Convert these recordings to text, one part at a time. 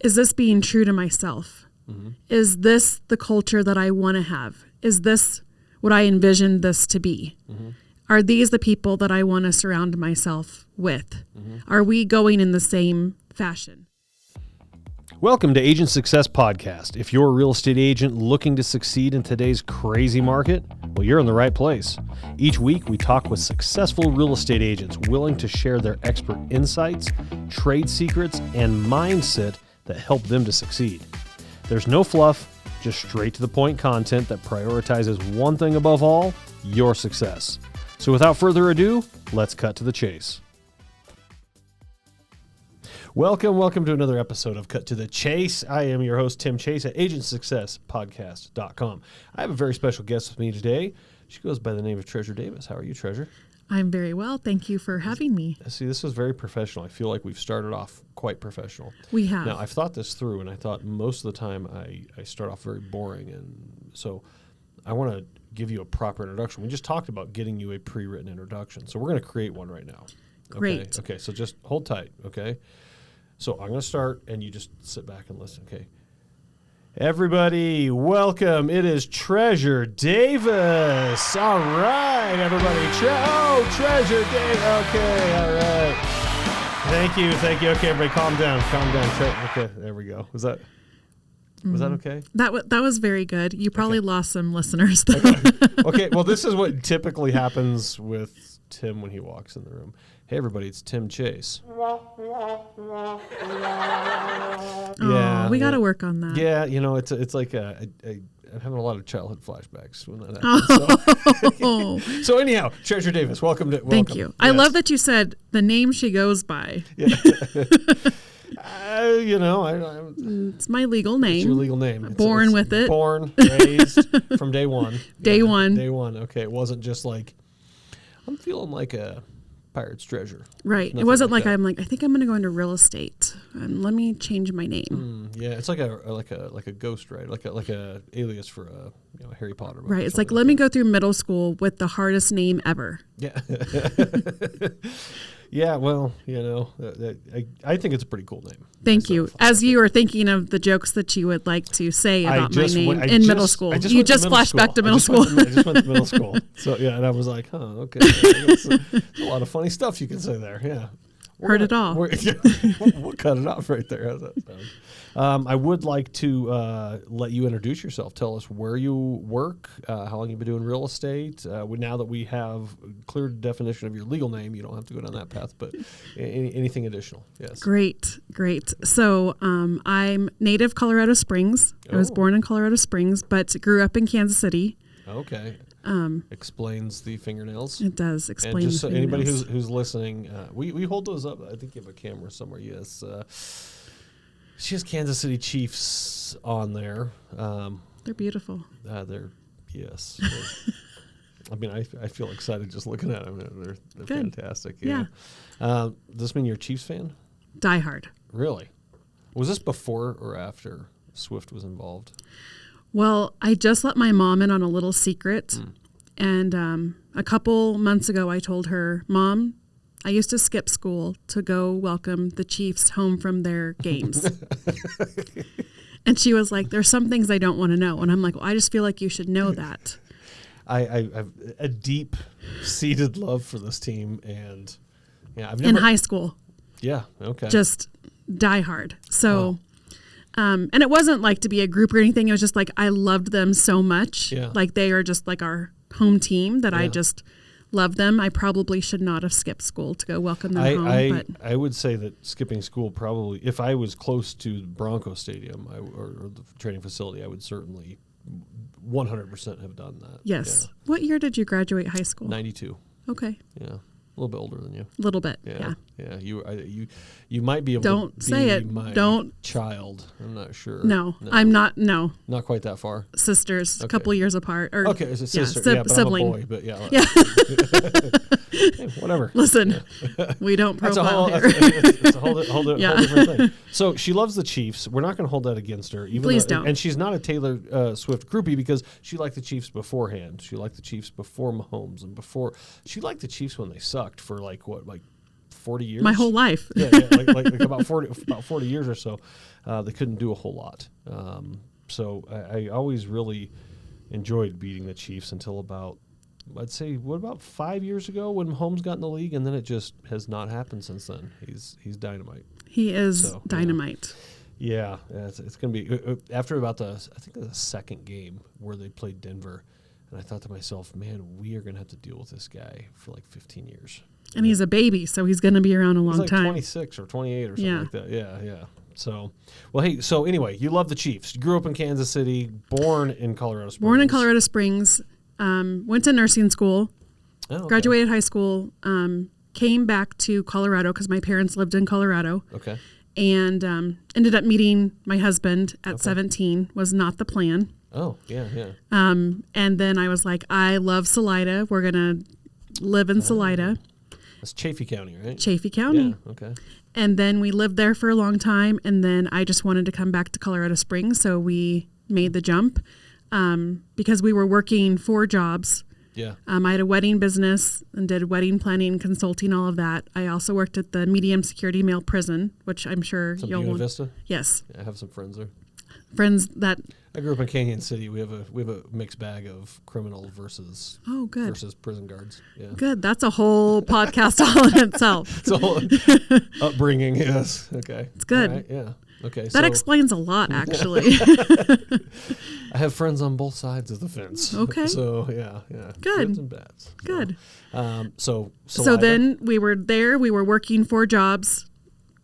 is this being true to myself? Mm-hmm. Is this the culture that I want to have? Is this what I envisioned this to be? Mm-hmm. Are these the people that I want to surround myself with? Mm-hmm. Are we going in the same fashion? Welcome to Agent Success Podcast. If you're a real estate agent looking to succeed in today's crazy market, well, you're in the right place. Each week, we talk with successful real estate agents willing to share their expert insights, trade secrets, and mindset that help them to succeed. There's no fluff, just straight to the point content that prioritizes one thing above all, your success. So without further ado, let's cut to the chase. Welcome to another episode of Cut to the Chase. I am your host, Tim Chase at agentsuccesspodcast.com. I have a very special guest with me today. She goes by the name of Treasure Davis. How are you, Treasure? I'm very well. Thank you for having me. See, this was very professional. I feel like we've started off quite professional. We have. Now, I've thought this through, and I thought most of the time I start off very boring, and so I want to give you a proper introduction. We just talked about getting you a pre-written introduction, so we're going to create one right now. Great. Okay, so just hold tight, okay? So I'm going to start, and you just sit back and listen, okay? Everybody, welcome. It is Treasure Davis. All right, everybody. Treasure Davis. Okay, all right. Thank you. Okay, everybody, calm down. Okay, there we go. Was that okay? That was very good. You probably lost some listeners, though. Okay, well, this is what typically happens with Tim when he walks in the room. Hey, everybody, it's Tim Chase. Yeah, we got to work on that. Yeah, you know, it's like I'm having a lot of childhood flashbacks when that happens. So anyhow, Treasure Davis, welcome. Thank you. Yes. I love that you said the name she goes by. Yeah. It's my legal name. It's your legal name. Born with it. Born, raised from day one. Day one. Okay, it wasn't just like, I'm feeling like a pirate's treasure. Right. It wasn't like I'm like, I think I'm going to go into real estate. Let me change my name. Yeah, it's like a ghost, right? Like a alias for a Harry Potter book. Right. It's like, let me go through middle school with the hardest name ever. Yeah. Yeah, well, I think it's a pretty cool name. Thank you. As you were thinking of the jokes that you would like to say about my name in middle school. You just flashed back to middle school. I just went to middle school. So, yeah, and I was like, okay. It's a lot of funny stuff you can say there, yeah. Heard it all. We'll cut it off right there. How's that sound? I would like to let you introduce yourself. Tell us where you work, how long you've been doing real estate. Now that we have a clear definition of your legal name, you don't have to go down that path, but anything additional. Yes. Great. So I'm native Colorado Springs. I was born in Colorado Springs, but grew up in Kansas City. Okay. Explains the fingernails. It does explain. And just so anybody who's listening, we hold those up. I think you have a camera somewhere. Yes, she has Kansas City Chiefs on there. They're beautiful. Yes. I mean, I feel excited just looking at them. They're fantastic. Yeah. Does this mean you're a Chiefs fan? Die hard. Really? Was this before or after Swift was involved? Well, I just let my mom in on a little secret. And a couple months ago, I told her, Mom, I used to skip school to go welcome the Chiefs home from their games. And she was like, there's some things I don't want to know. And I'm like, well, I just feel like you should know that. I've a deep-seated love for this team. And yeah, I've never... In high school. Yeah, okay. Just die hard. So... and it wasn't like to be a group or anything. It was just like I loved them so much. Yeah. Like they are just like our home team that I just love them. I probably should not have skipped school to go welcome them home. I would say that skipping school probably, if I was close to Bronco Stadium or the training facility, I would certainly 100% have done that. Yes. Yeah. What year did you graduate high school? 92. Okay. Yeah. A little bit older than you. A little bit, yeah. Yeah, you might be able Don't to say be it. my Don't. child. I'm not sure. No, I'm not. No. Not quite that far. Sisters, a couple years apart. Or, okay, it's a sister. But sibling. I'm a boy, but yeah. Hey, whatever. Listen, we don't profile here. It's a whole different thing. So she loves the Chiefs. We're not going to hold that against her. Please don't. And she's not a Taylor Swift groupie because she liked the Chiefs beforehand. She liked the Chiefs before Mahomes and before. She liked the Chiefs when they sucked for like 40 years. My whole life. Yeah, like about 40 years or so. They couldn't do a whole lot. So I always really enjoyed beating the Chiefs until about, I'd say, what about 5 years ago when Holmes got in the league, and then it just has not happened since then. He's dynamite. He is dynamite. Yeah, it's going to be after about the second game where they played Denver, and I thought to myself, man, we are going to have to deal with this guy for like 15 years. And he's a baby, so he's going to be around a long time. 26 or 28 or something like that. Yeah. So, well, hey, so anyway, you love the Chiefs. You grew up in Kansas City, born in Colorado Springs. Born in Colorado Springs, went to nursing school, graduated high school, came back to Colorado because my parents lived in Colorado. Okay. And ended up meeting my husband at 17. Was not the plan. Oh, yeah. And then I was like, I love Salida. We're going to live in Salida. That's Chaffee County, right? Chaffee County. Yeah, okay. And then we lived there for a long time, and then I just wanted to come back to Colorado Springs, so we made the jump because we were working 4 jobs. Yeah. I had a wedding business and did wedding planning, consulting, all of that. I also worked at the medium security male prison, which I'm sure you'll Buena Vista? Yes. Yeah, I have some friends there. Friends that I grew up in Canyon City. We have a mixed bag of criminal versus prison guards. Yeah. Good. That's a whole podcast all in itself. It's a whole upbringing, yes. Okay. It's good. All right, yeah. Okay. That explains a lot, actually. I have friends on both sides of the fence. Okay. So yeah. Good. Goods and bads. Good. So then we were there. We were working 4 jobs,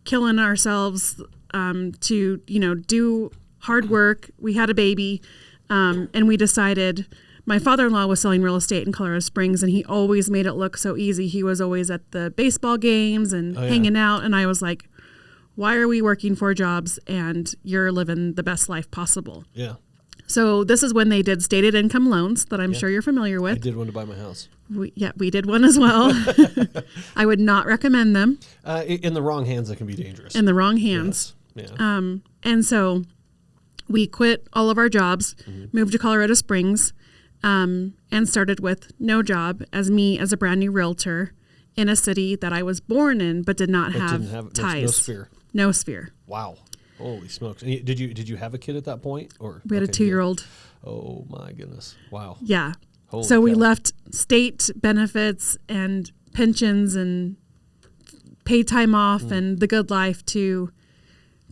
killing ourselves to do hard work. We had a baby, and we decided. My father-in-law was selling real estate in Colorado Springs, and he always made it look so easy. He was always at the baseball games and hanging out, and I was like, why are we working 4 jobs and you're living the best life possible? Yeah. So this is when they did stated income loans that I'm sure you're familiar with. I did one to buy my house. We did one as well. I would not recommend them. In the wrong hands, they can be dangerous. In the wrong hands. Yes. Yeah. And so we quit all of our jobs, moved to Colorado Springs, and started with no job as a brand new realtor in a city that I was born in but did not have ties. No sphere. No sphere. Wow. Holy smokes. And did you have a kid at that point? Or we had a 2-year-old. Oh my goodness. Wow. Yeah. Holy so cow. we left state benefits and pensions and paid time off and the good life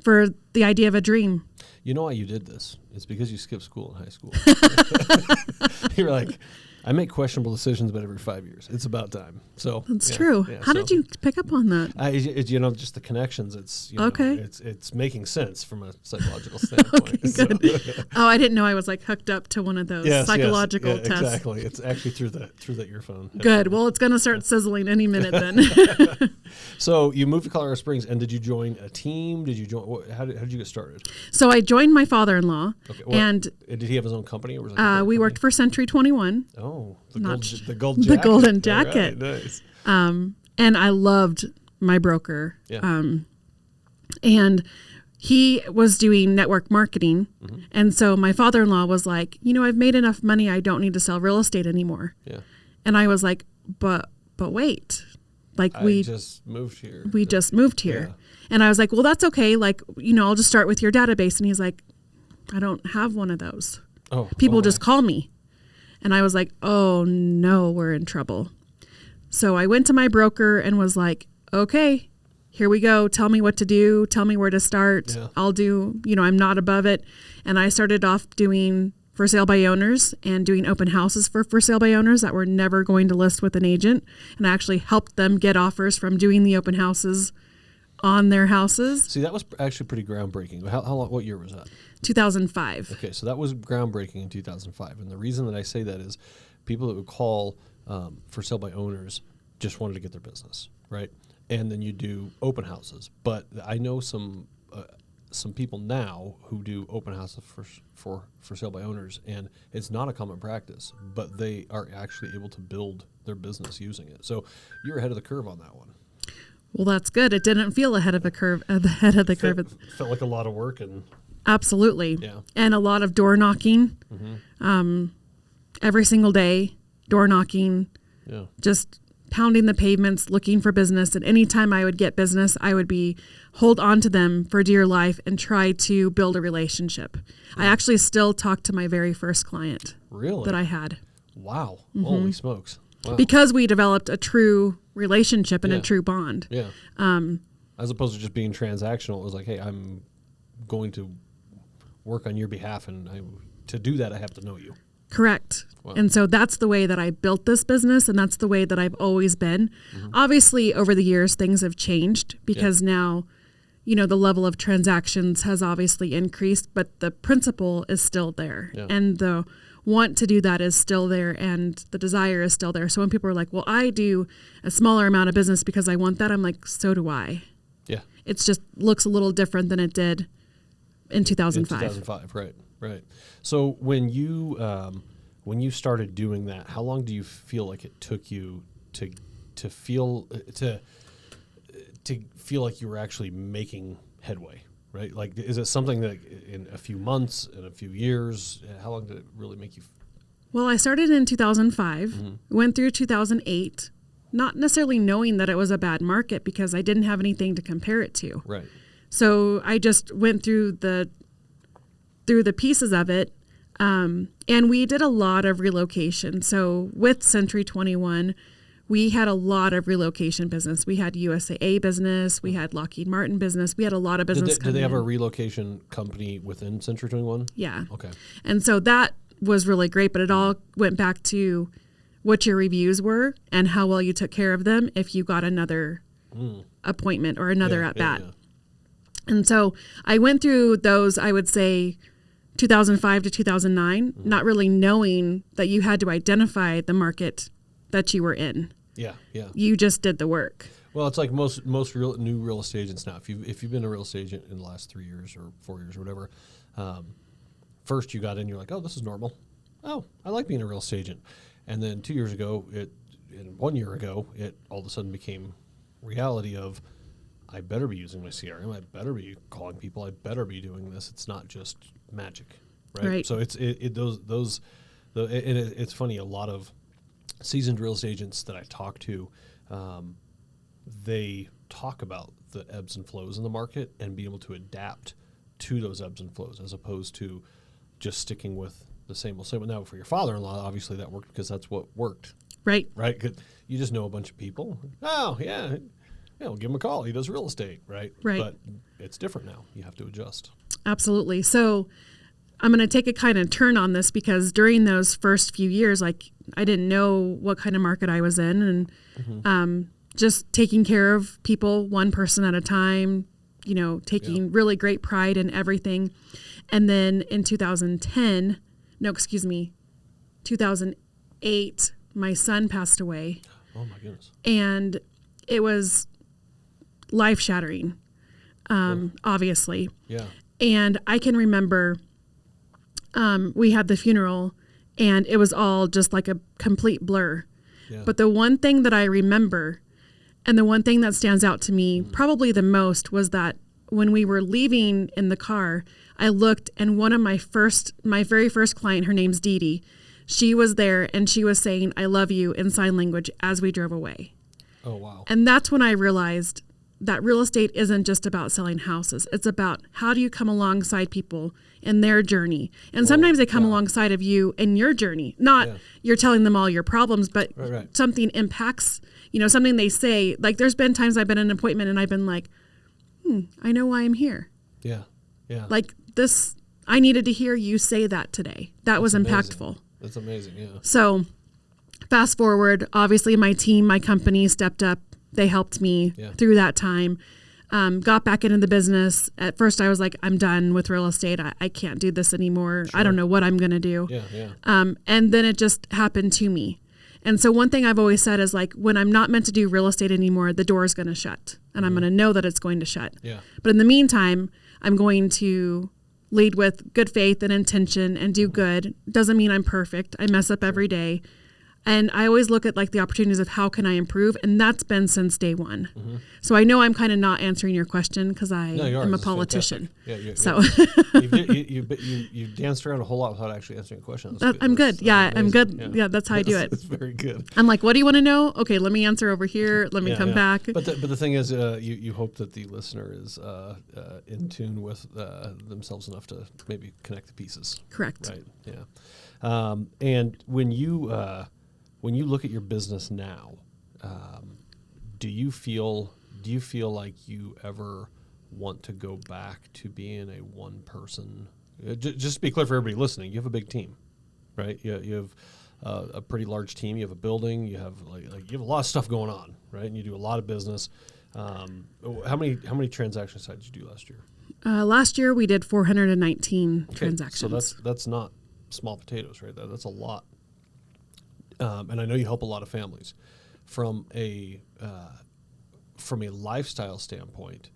for the idea of a dream. You know why you did this? It's because you skipped school in high school. You're like, I make questionable decisions about every 5 years. It's about time. So that's true. Yeah, How did you pick up on that? Just the connections. It's okay. It's making sense from a psychological standpoint. Okay, good. Oh, I didn't know I was like hooked up to one of those psychological tests. Exactly. It's actually through the earphone. Good. Well, it's going to start sizzling any minute then. So you moved to Colorado Springs, and did you join a team? Did you join? How did you get started? So I joined my father-in-law, and did he have his own company, or was it we worked for Century 21. Oh, the gold jacket. The golden jacket. Right, nice. And I loved my broker. Yeah. And he was doing network marketing. And so my father-in-law was like, I've made enough money. I don't need to sell real estate anymore. Yeah. And I was like, but wait, like I just moved here. We just moved here. Yeah. And I was like, well, that's okay. Like, I'll just start with your database. And he's like, I don't have one of those. Oh, people just call me. And I was like, oh no, we're in trouble. So I went to my broker and was like, okay, here we go. Tell me what to do. Tell me where to start. Yeah. I'll do, I'm not above it. And I started off doing for sale by owners and doing open houses for sale by owners that were never going to list with an agent. And I actually helped them get offers from doing the open houses on their houses. See, that was actually pretty groundbreaking. How long? What year was that? 2005. Okay, so that was groundbreaking in 2005. And the reason that I say that is people that would call for sale by owners just wanted to get their business, right? And then you do open houses. But I know some people now who do open houses for sale by owners, and it's not a common practice, but they are actually able to build their business using it. So you're ahead of the curve on that one. Well, that's good. It didn't feel ahead of the curve. Felt like a lot of work and. Absolutely. Yeah. And a lot of door knocking. Every single day, door knocking. Yeah. Just pounding the pavements, looking for business. And anytime I would get business, I would hold on to them for dear life and try to build a relationship. I actually still talk to my very first client that I had. Wow. Holy smokes. Wow. Because we developed a true relationship and a true bond. Yeah. As opposed to just being transactional, it was like, hey, I'm going to work on your behalf, and to do that, I have to know you. Correct. Wow. And so that's the way that I built this business, and that's the way that I've always been. Obviously, over the years, things have changed because now, the level of transactions has obviously increased, but the principle is still there. Yeah. And the want to do that is still there, and the desire is still there. So when people are like, well, I do a smaller amount of business because I want that, I'm like, so do I. Yeah. It's just looks a little different than it did in 2005. 2005, right. So when you started doing that, how long do you feel like it took you to feel like you were actually making headway? Right? Like, is it something that in a few months, in a few years, how long did it really make you? Well, I started in 2005, went through 2008, not necessarily knowing that it was a bad market because I didn't have anything to compare it to. Right. So I just went through the pieces of it. And we did a lot of relocation. So with Century 21, we had a lot of relocation business. We had USAA business. We had Lockheed Martin business. We had a lot of business. Did they have a relocation company within Century 21? Yeah. Okay. And so that was really great, but it all went back to what your reviews were and how well you took care of them if you got another appointment or another at bat. Yeah. And so I went through those, I would say, 2005 to 2009, not really knowing that you had to identify the market that you were in. Yeah. You just did the work. Well, it's like most new real estate agents now. If you've been a real estate agent in the last 3 years or 4 years or whatever, first you got in, you're like, oh, this is normal. Oh, I like being a real estate agent. And then 2 years ago, and 1 year ago, it all of a sudden became reality of, I better be using my CRM. I better be calling people. I better be doing this. It's not just magic, right? So it's funny. A lot of seasoned real estate agents that I talk to, they talk about the ebbs and flows in the market and be able to adapt to those ebbs and flows as opposed to just sticking with the same old. Now, for your father-in-law, obviously that worked because that's what worked. Right. 'Cause you just know a bunch of people. Oh, yeah. Yeah, we'll give him a call. He does real estate, right? But it's different now. You have to adjust. Absolutely. So I'm going to take a kind of turn on this because during those first few years, like I didn't know what kind of market I was in, and just taking care of people one person at a time, taking really great pride in everything. And then in 2008, my son passed away. Oh my goodness. And it was life-shattering, obviously. Yeah. And I can remember we had the funeral, and it was all just like a complete blur. Yeah. But the one thing that I remember, and the one thing that stands out to me probably the most, was that when we were leaving in the car, I looked, and one of my very first client, her name's Dee Dee, she was there, and she was saying, "I love you" in sign language as we drove away. Oh, wow. And that's when I realized that real estate isn't just about selling houses. It's about how do you come alongside people in their journey. And sometimes they come alongside of you in your journey. Not you're telling them all your problems, but something impacts, something they say. Like there's been times I've been in an appointment and I've been like, I know why I'm here. Yeah. Like this, I needed to hear you say that today. That was impactful. That's amazing, yeah. So fast forward, obviously my team, my company stepped up. They helped me through that time. Got back into the business. At first I was like, I'm done with real estate. I can't do this anymore. Sure. I don't know what I'm going to do. And then it just happened to me. And so one thing I've always said is like, when I'm not meant to do real estate anymore, the door is going to shut and I'm going to know that it's going to shut. But in the meantime, I'm going to lead with good faith and intention and do good. Doesn't mean I'm perfect. I mess up every day. And I always look at like the opportunities of how can I improve, and that's been since day one. So I know I'm kind of not answering your question because I am a politician. So you danced around a whole lot without actually answering a question. I'm good. I'm good. Yeah, that's how I do it. It's very good. I'm like, what do you want to know? Okay, let me answer over here. Let me come back. But the thing is, you hope that the listener is in tune with themselves enough to maybe connect the pieces. Correct. Right. Yeah. And when you look at your business now, do you feel like you ever want to go back to being a one person? Just to be clear for everybody listening, you have a big team, right? You have a pretty large team. You have a building. You have you have a lot of stuff going on, right? And you do a lot of business. How many transactions did you do last year? Last year we did 419 transactions. So that's not small potatoes, right? That's a lot. And I know you help a lot of families. From a lifestyle standpoint,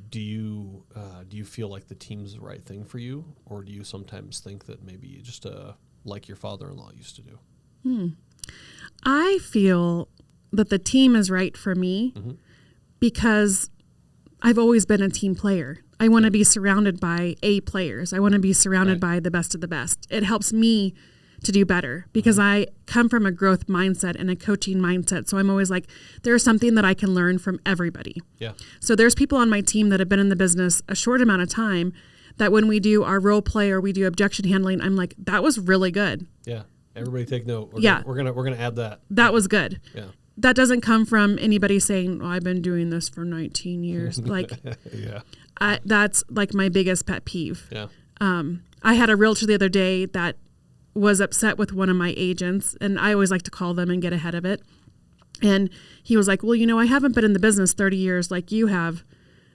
do you feel like the team's the right thing for you, or do you sometimes think that maybe you just like your father-in-law used to do? I feel that the team is right for me because I've always been a team player. I want to be surrounded by A players. I want to be surrounded by the best of the best. It helps me to do better because I come from a growth mindset and a coaching mindset. So I'm always like, there's something that I can learn from everybody. Yeah. So there's people on my team that have been in the business a short amount of time that when we do our role play or we do objection handling, I'm like, that was really good. Yeah. Everybody take note. We're gonna add that. That was good. Yeah. That doesn't come from anybody saying, I've been doing this for 19 years. Like, that's like my biggest pet peeve. Yeah. I had a realtor the other day that was upset with one of my agents, and I always like to call them and get ahead of it. And he was like, well, I haven't been in the business 30 years like you have,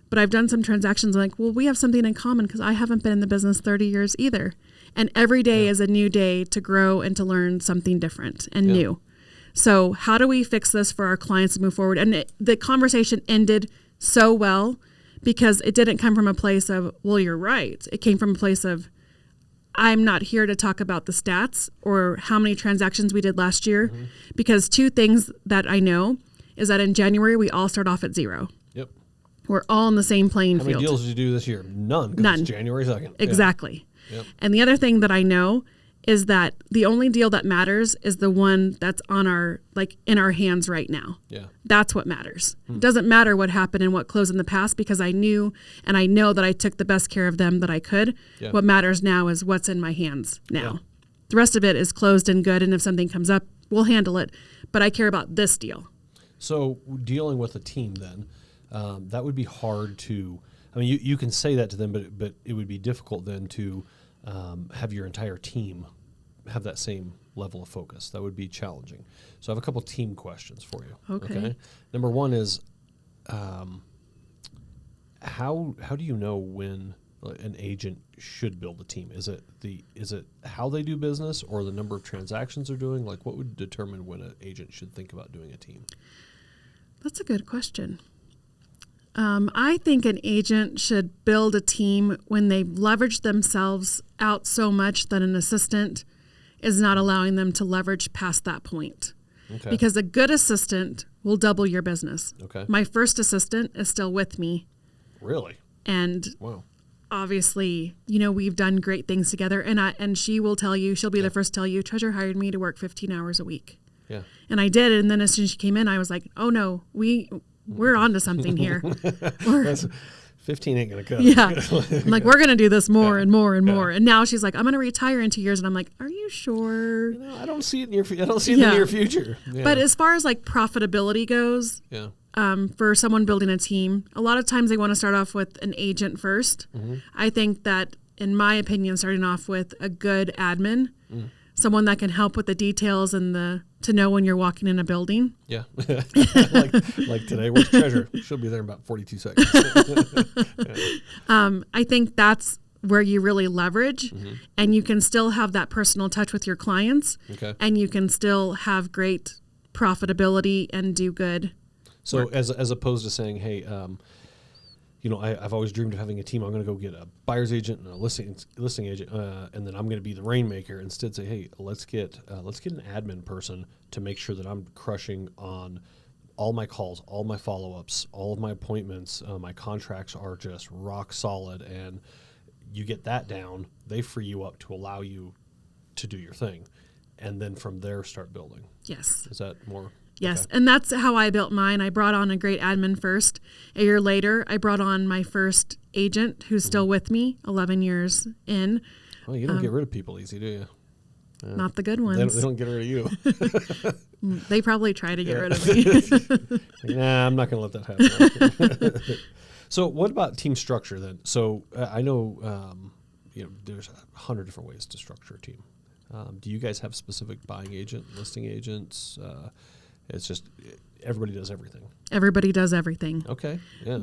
but I've done some transactions. I'm like, well, we have something in common because I haven't been in the business 30 years either. And every day is a new day to grow and to learn something different and new. So how do we fix this for our clients to move forward? And the conversation ended so well because it didn't come from a place of, well, you're right. It came from a place of, I'm not here to talk about the stats or how many transactions we did last year, because two things that I know is that in January, we all start off at zero. Yep. We're all in the same playing field. How many deals did you do this year? None. It's January 2nd. Exactly. Yep. And the other thing that I know is that the only deal that matters is the one that's on our, in our hands right now. Yeah. That's what matters. It doesn't matter what happened and what closed in the past because I knew and I know that I took the best care of them that I could. Yeah. What matters now is what's in my hands now. Yeah. The rest of it is closed and good, and if something comes up, we'll handle it. But I care about this deal. So dealing with a team then, that would be hard to, you can say that to them, but it would be difficult then to have your entire team have that same level of focus. That would be challenging. So I have a couple team questions for you. Okay. Number one is, how do you know when an agent should build a team? Is it how they do business or the number of transactions they're doing? What would determine when an agent should think about doing a team? That's a good question. I think an agent should build a team when they've leveraged themselves out so much that an assistant is not allowing them to leverage past that point. Okay. Because a good assistant will double your business. Okay. My first assistant is still with me. Really? And obviously, we've done great things together. And she will tell you, she'll be the first to tell you, Treasure hired me to work 15 hours a week. Yeah. And I did. And then as soon as she came in, I was like, oh no, we're on to something here. 15 ain't going to cut. Yeah. I'm like, we're going to do this more and more and more. And now she's like, I'm going to retire in 2 years. And I'm like, are you sure? I don't see it in the near future. Yeah. But as far as profitability goes, for someone building a team, a lot of times they want to start off with an agent first. Mm-hmm. I think that, in my opinion, starting off with a good admin, someone that can help with the details and to know when you're walking in a building. Yeah. like today, where's Treasure? She'll be there in about 42 seconds. I think that's where you really leverage, and you can still have that personal touch with your clients, and you can still have great profitability and do good work. As opposed to saying, hey, I've always dreamed of having a team. I'm going to go get a buyer's agent and a listing agent, and then I'm going to be the rainmaker. Instead, say, hey, let's get an admin person to make sure that I'm crushing on all my calls, all my follow-ups, all of my appointments. My contracts are just rock solid, and you get that down. They free you up to allow you to do your thing, and then from there start building. Yes. Is that more? Yes, Okay. and that's how I built mine. I brought on a great admin first. A year later, I brought on my first agent who's still with me 11 years in. Well, you don't get rid of people easy, do you? Not the good ones. They don't get rid of you. They probably try to get rid of me. Nah, I'm not going to let that happen. So what about team structure then? So I know, there's 100 different ways to structure a team. Do you guys have specific buying agent, listing agents? It's just everybody does everything. Everybody does everything. Okay, yeah.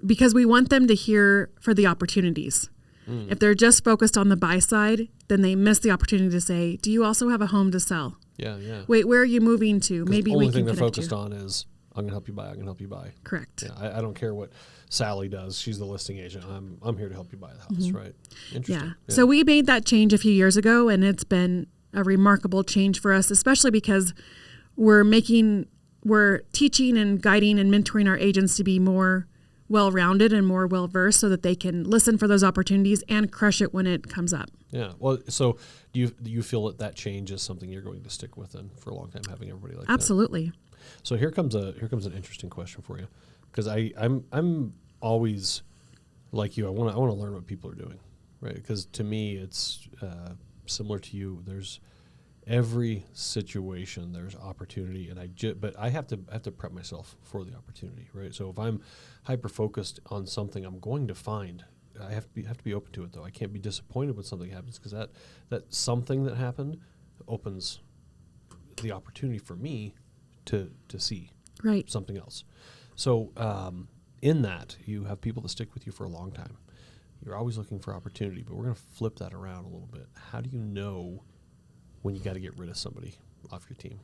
Because we want them to hear for the opportunities. If they're just focused on the buy side, then they miss the opportunity to say, do you also have a home to sell? Yeah. Wait, where are you moving to? Maybe we can connect you. The only thing they're focused on is, I'm going to help you buy, I'm going to help you buy. Correct. Yeah, I don't care what Sally does. She's the listing agent. I'm here to help you buy the house, right? Interesting. Yeah. So we made that change a few years ago, and it's been a remarkable change for us, especially because we're teaching and guiding and mentoring our agents to be more well-rounded and more well-versed so that they can listen for those opportunities and crush it when it comes up. Yeah. Well, so do you feel that change is something you're going to stick with then for a long time, having everybody like Absolutely. that? So here comes an interesting question for you, because I'm always like you. I want to learn what people are doing, right? Because to me, it's similar to you. There's every situation there's opportunity, and but I have to prep myself for the opportunity, right? So if I'm hyper focused on something, I'm going to find. I have to be open to it, though. I can't be disappointed when something happens, because that something that happened opens the opportunity for me to see something else. So in that, you have people that stick with you for a long time. You're always looking for opportunity, but we're going to flip that around a little bit. How do you know when you got to get rid of somebody off your team?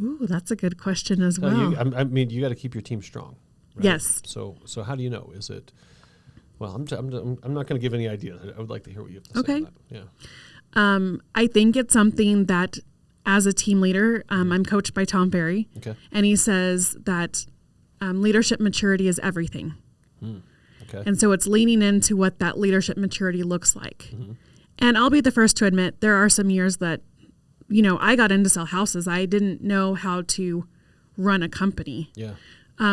Ooh, that's a good question as well. You got to keep your team strong. Right? Yes. So how do you know? Is it? Well, I'm not going to give any ideas. I would like to hear what you have to say. Okay. Yeah. I think it's something that, as a team leader, I'm coached by Tom Ferry, and he says that leadership maturity is everything. Okay. And so it's leaning into what that leadership maturity looks like. And I'll be the first to admit there are some years that, I got into sell houses. I didn't know how to run a company. Yeah.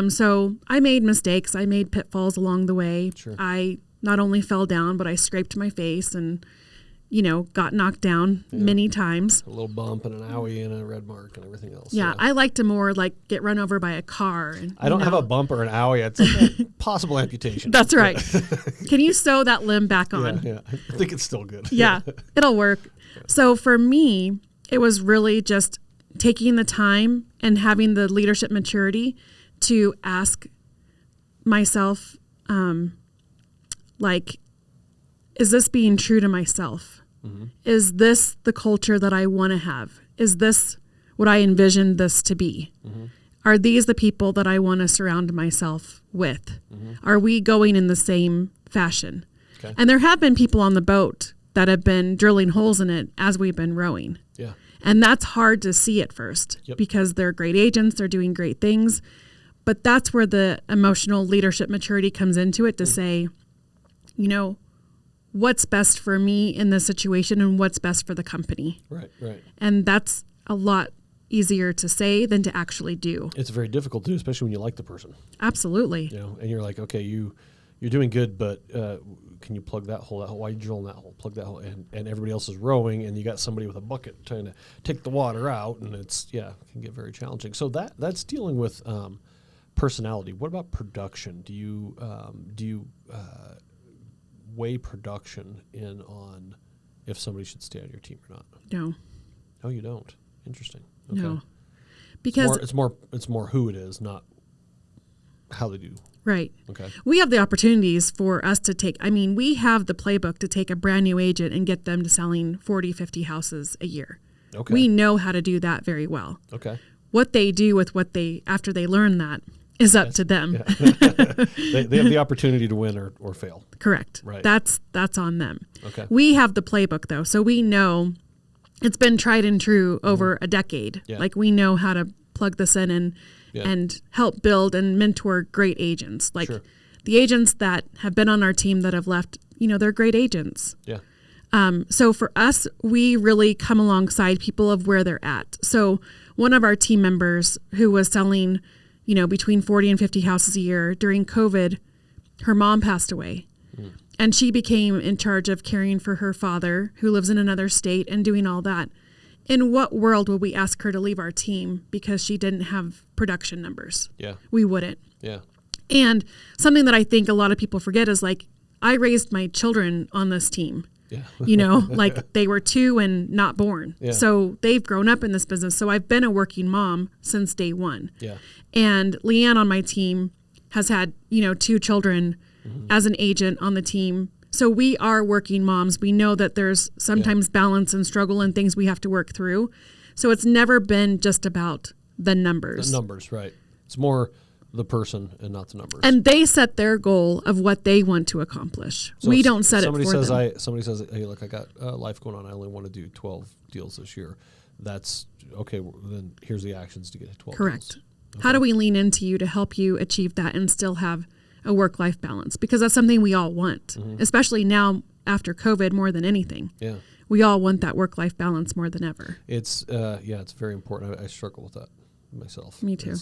So I made mistakes. I made pitfalls along the way. Sure. I not only fell down, but I scraped my face and, got knocked down many times. A little bump and an owie and a red mark and everything else. Yeah, I like to more get run over by a car. And, I don't have a bump or an owie. It's like a possible amputation. That's right. Can you sew that limb back on? Yeah. I think it's still good. Yeah, it'll work. So for me, it was really just taking the time and having the leadership maturity to ask myself, is this being true to myself? Is this the culture that I want to have? Is this what I envisioned this to be? Are these the people that I want to surround myself with? Are we going in the same fashion? Okay. And there have been people on the boat that have been drilling holes in it as we've been rowing. Yeah. And that's hard to see at first because they're great agents, they're doing great things. But that's where the emotional leadership maturity comes into it to say, what's best for me in this situation and what's best for the company. Right. And that's a lot easier to say than to actually do. It's very difficult to do, especially when you like the person. Absolutely. And you're like, okay, you're doing good, but can you plug that hole? Why are you drilling that hole? Plug that hole. And everybody else is rowing, and you got somebody with a bucket trying to take the water out, and it can get very challenging. So that's dealing with personality. What about production? Do you weigh production in on if somebody should stay on your team or not? No. No, you don't. Interesting. Okay. No. Because it's more who it is, not how they do. Right. Okay. We have the opportunities for us to take, we have the playbook to take a brand new agent and get them to selling 40, 50 houses a year. Okay. We know how to do that very well. Okay. What they do with after they learn that is up to them. Yeah. They have the opportunity to win or fail. Correct. Right. That's on them. Okay. We have the playbook though, so we know it's been tried and true over a decade. Yeah. Like we know how to plug this in and help build and mentor great agents. Like Sure. the agents that have been on our team that have left, they're great agents. Yeah. So for us, we really come alongside people of where they're at. So one of our team members who was selling, between 40 and 50 houses a year during COVID, her mom passed away. And she became in charge of caring for her father who lives in another state and doing all that. In what world would we ask her to leave our team because she didn't have production numbers? Yeah. We wouldn't. Yeah. And something that I think a lot of people forget is like, I raised my children on this team. Yeah. Like they were 2 and not born. Yeah. So they've grown up in this business. So I've been a working mom since day one. Yeah. And Leanne on my team has had, 2 children as an agent on the team. So we are working moms. We know that there's sometimes balance and struggle and things we have to work through. So it's never been just about the numbers. The numbers, right. It's more the person and not the numbers. And they set their goal of what they want to accomplish. So we don't set it for them. Somebody says, hey, look, I got life going on. I only want to do 12 deals this year. That's okay. Then here's the actions to get to 12 Correct. deals. Okay. How do we lean into you to help you achieve that and still have a work-life balance? Because that's something we all want, especially now after COVID more than anything. Yeah. We all want that work-life balance more than ever. It's it's very important. I struggle with that myself. Me too.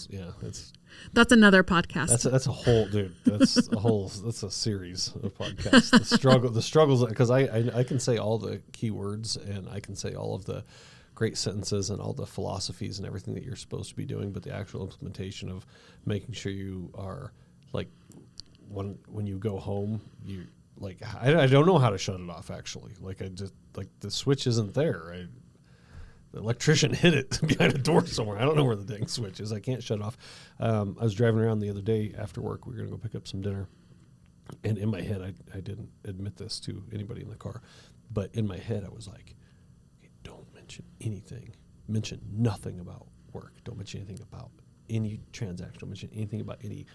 That's another podcast. That's a whole, dude. That's a series of podcasts. The struggles, because I can say all the key words and I can say all of the great sentences and all the philosophies and everything that you're supposed to be doing, but the actual implementation of making sure you are like when you go home, you like I don't know how to shut it off actually. Like I just like the switch isn't there. The electrician hid it behind a door somewhere. I don't know where the dang switch is. I can't shut it off. I was driving around the other day after work. We were going to go pick up some dinner. And in my head, I didn't admit this to anybody in the car, but in my head, I was like, hey, don't mention anything. Mention nothing about work. Don't mention anything about any transaction. Don't mention anything about any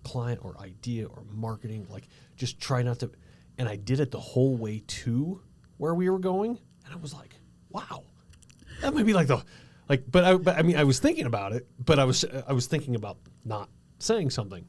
client or idea or marketing. Like, just try not to. And I did it the whole way to where we were going. And I was like, wow. That might be like but I mean, I was thinking about it, but I was thinking about not saying something,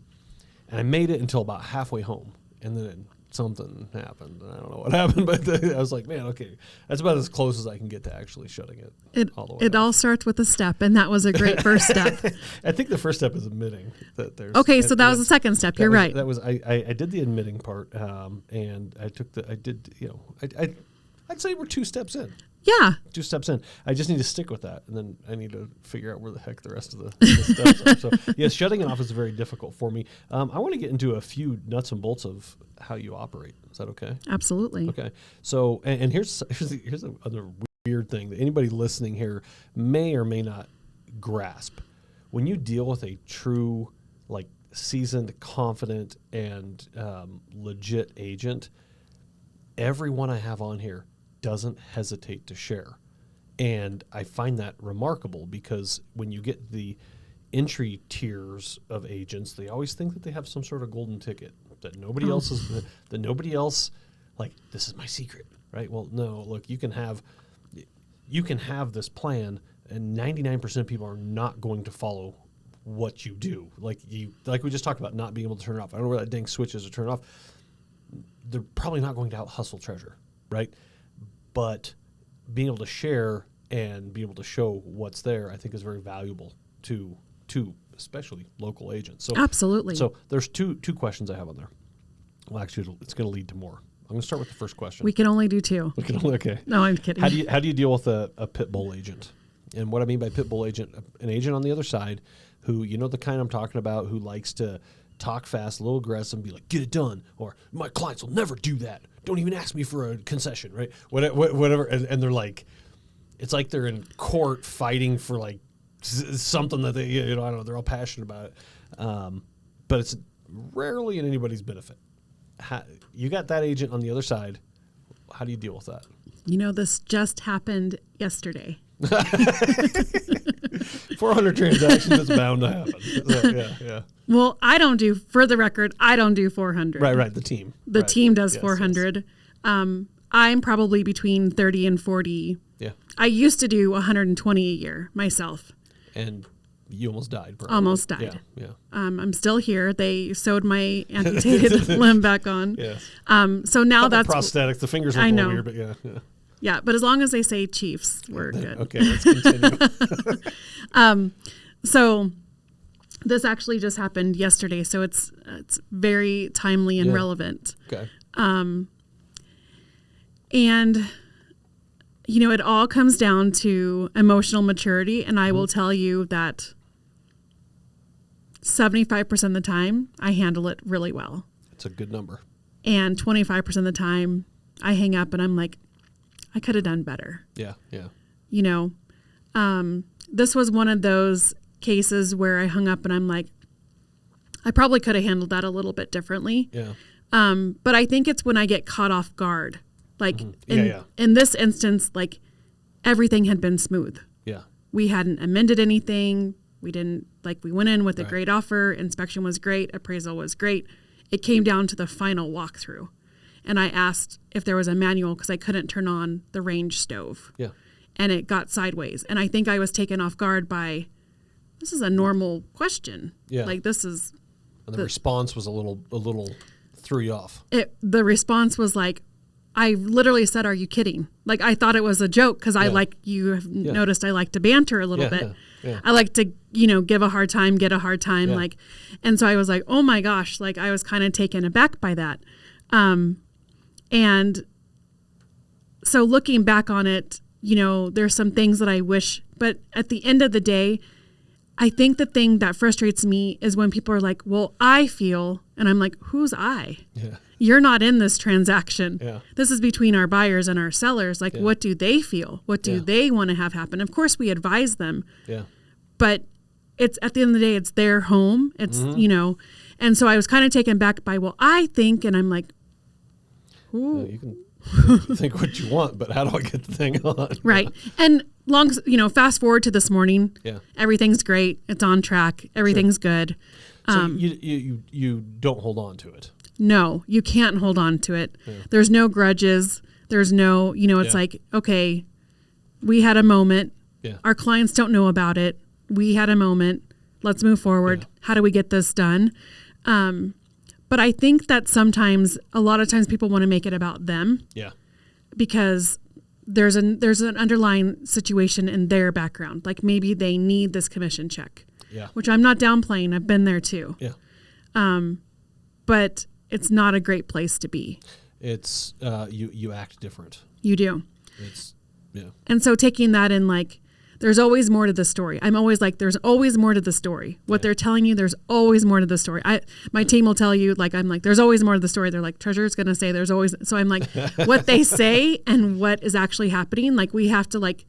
and I made it until about halfway home, and then something happened. I don't know what happened, but I was like, man, okay, that's about as close as I can get to actually shutting it all the way. It all starts with a step, and that was a great first step. I think the first step is admitting that there's. Okay, so that was the second step. You're right. That was I did the admitting part, and I'd say we're 2 steps in. Yeah. 2 steps in. I just need to stick with that, and then I need to figure out where the heck the rest of the steps are. So, yes, shutting it off is very difficult for me. I want to get into a few nuts and bolts of how you operate. Is that okay? Absolutely. Okay. So, and here's another weird thing that anybody listening here may or may not grasp. When you deal with a true, like, seasoned, confident, and legit agent, everyone I have on here doesn't hesitate to share. And I find that remarkable because when you get the entry tiers of agents, they always think that they have some sort of golden ticket that nobody else is, that nobody else, like, this is my secret, right? Well, no, look, you can have this plan and 99% of people are not going to follow what you do. Like we just talked about not being able to turn it off. I don't know where that dang switch is to turn it off. They're probably not going to out hustle treasure, right? But being able to share and be able to show what's there, I think, is very valuable to especially local agents. So absolutely. So there's two questions I have on there. Well, actually, it's going to lead to more. I'm going to start with the first question. We can only do 2. Okay. No, I'm kidding. How do you deal with a pit bull agent? And what I mean by pit bull agent, an agent on the other side who, the kind I'm talking about, who likes to talk fast, a little aggressive, and be like, get it done, or my clients will never do that. Don't even ask me for a concession, right? Whatever. And they're like, it's like they're in court fighting for like something that they, I don't know, they're all passionate about it. But it's rarely in anybody's benefit. You got that agent on the other side. How do you deal with that? This just happened yesterday. 400 transactions is bound to happen. So, yeah. Well, for the record, I don't do 400. Right. The team. The right. team does Yes, 400. Yes. I'm probably between 30 and 40. Yeah. I used to do 120 a year myself. And you almost died. Probably. Almost died. Yeah. I'm still here. They sewed my amputated limb back on. Yes. So now that's prosthetics. The fingers are a little weird, but yeah. Yeah, but as long as they say Chiefs, we're good. Okay, let's continue. So this actually just happened yesterday, so it's very timely and relevant. Okay. And it all comes down to emotional maturity, and I will tell you that 75% of the time I handle it really well. It's a good number. And 25% of the time I hang up and I'm like, I could have done better. Yeah. This was one of those cases where I hung up and I'm like, I probably could have handled that a little bit differently. Yeah. But I think it's when I get caught off guard. Like Mm-hmm. in this instance, like everything had been smooth. Yeah. We hadn't amended anything. We went in with a great offer. Inspection was great. Appraisal was great. It came down to the final walkthrough. And I asked if there was a manual because I couldn't turn on the range stove. Yeah. And it got sideways. And I think I was taken off guard by, this is a normal question. Yeah. Like this is. And the response was a little threw you off. The response was like, I literally said, "Are you kidding?" Like I thought it was a joke because you have noticed I like to banter a little bit. Yeah. I like to, give a hard time, get a hard time. Yeah. And so I was like, oh my gosh, like I was kind of taken aback by that. And so looking back on it, there's some things that I wish, but at the end of the day, I think the thing that frustrates me is when people are like, well, I feel, and I'm like, who's I? Yeah. You're not in this transaction. Yeah. This is between our buyers and our sellers. Like, what do they feel? What do they want to have happen? Of course, we advise them. Yeah. But it's at the end of the day, it's their home. It's, and so I was kind of taken back by, well, I think, and I'm like, ooh. You can think what you want, but how do I get the thing on? Right. And fast forward to this morning. Yeah. Everything's great. It's on track. Everything's good. So you don't hold on to it. No, you can't hold on to it. Yeah. There's no grudges. There's no, it's like, okay, we had a moment. Yeah. Our clients don't know about it. We had a moment. Let's move forward. Yeah. How do we get this done? But I think that a lot of times people want to make it about them. Yeah. Because there's an underlying situation in their background. Like maybe they need this commission check. Yeah. Which I'm not downplaying. I've been there too. Yeah. But it's not a great place to be. It's you act different. You do. Yeah. And so taking that in, like, there's always more to the story. I'm always like, there's always more to the story. What they're telling you, there's always more to the story. My team will tell you, like, I'm like, there's always more to the story. They're like, Treasurer's going to say there's always. So I'm like, what they say and what is actually happening, like, we have to, like,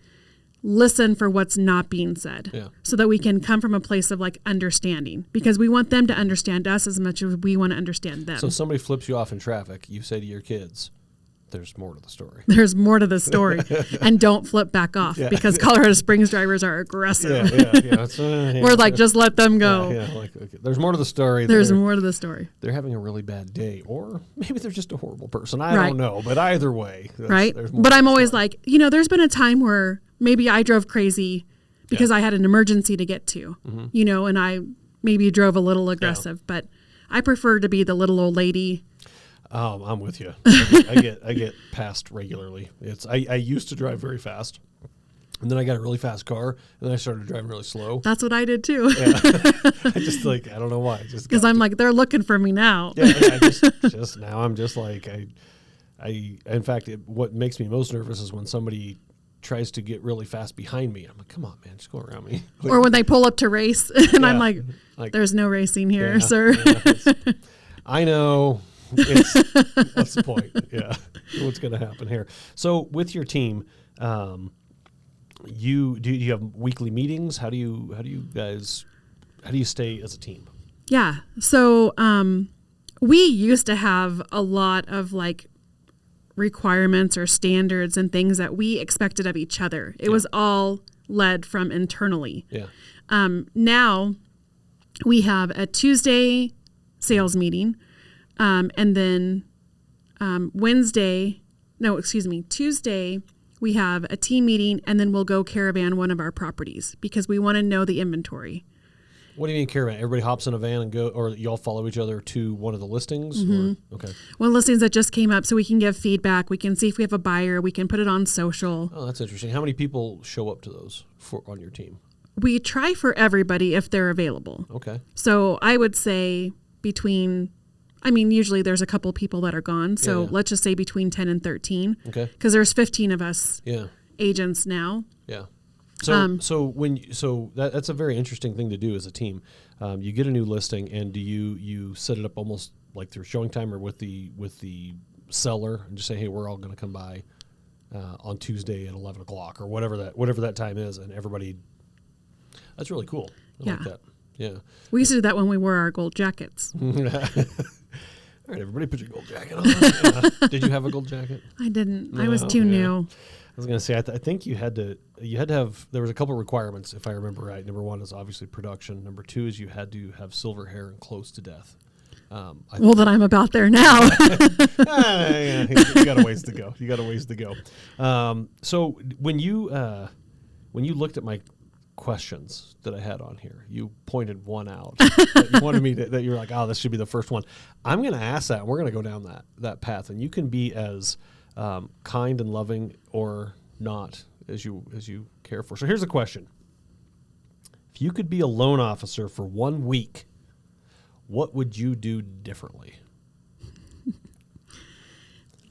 listen for what's not being said so that we can come from a place of, like, understanding, because we want them to understand us as much as we want to understand them. So if somebody flips you off in traffic, you say to your kids, there's more to the story. There's more to the story. And don't flip back off because Colorado Springs drivers are aggressive. We're like, just let them go. Okay. There's more to the story. There's more to the story. They're having a really bad day, or maybe they're just a horrible person. I don't know. But either way. But I'm always like, there's been a time where maybe I drove crazy because I had an emergency to get to, and I maybe drove a little aggressive, but I prefer to be the little old lady. I'm with you. I get passed regularly. I used to drive very fast, and then I now really fast car, and then I started driving really slow. That's what I did too. I just I don't know why. Because I'm like, they're looking for me now. Just now I'm just like in fact, what makes me most nervous is when somebody tries to get really fast behind me. I'm like, come on, man, just go around me. Or when they pull up to race, and I'm like, there's no racing here, sir. I know. What's the point? Yeah. What's going to happen here? So with your team, do you have weekly meetings? How do you stay as a team? Yeah. So we used to have a lot of, like, requirements or standards and things that we expected of each other. It was all led from internally. Yeah. Now we have a Tuesday sales meeting, and then Tuesday we have a team meeting, and then we'll go caravan one of our properties because we want to know the inventory. What do you mean caravan? Everybody hops in a van and go, or y'all follow each other to one of the listings? Or, okay. One listings that just came up, so we can give feedback. We can see if we have a buyer. We can put it on social. Oh, that's interesting. How many people show up to those on your team? We try for everybody if they're available. Okay. So I would say usually there's a couple people that are gone. So let's just say between 10 and 13. Okay. Because there's 15 of us agents now. Yeah. So that's a very interesting thing to do as a team. You get a new listing, and do you set it up almost like through showing time or with the seller and just say, hey, we're all going to come by on Tuesday at 11 o'clock or whatever that time is, and everybody. That's really cool. I like that. Yeah. We used to do that when we wore our gold jackets. All right, everybody, put your gold jacket on. Did you have a gold jacket? I didn't. No, I was too new. I was going to say, I think you had to have, there was a couple of requirements, if I remember right. Number one is obviously production. Number two is you had to have silver hair and close to death. Then I'm about there now. You got a ways to go. So when you looked at my questions that I had on here, you pointed one out that you wanted me to, that you were like, oh, this should be the first one. I'm going to ask that, and we're going to go down that path, and you can be as kind and loving or not as you care for. So here's a question. If you could be a loan officer for 1 week, what would you do differently?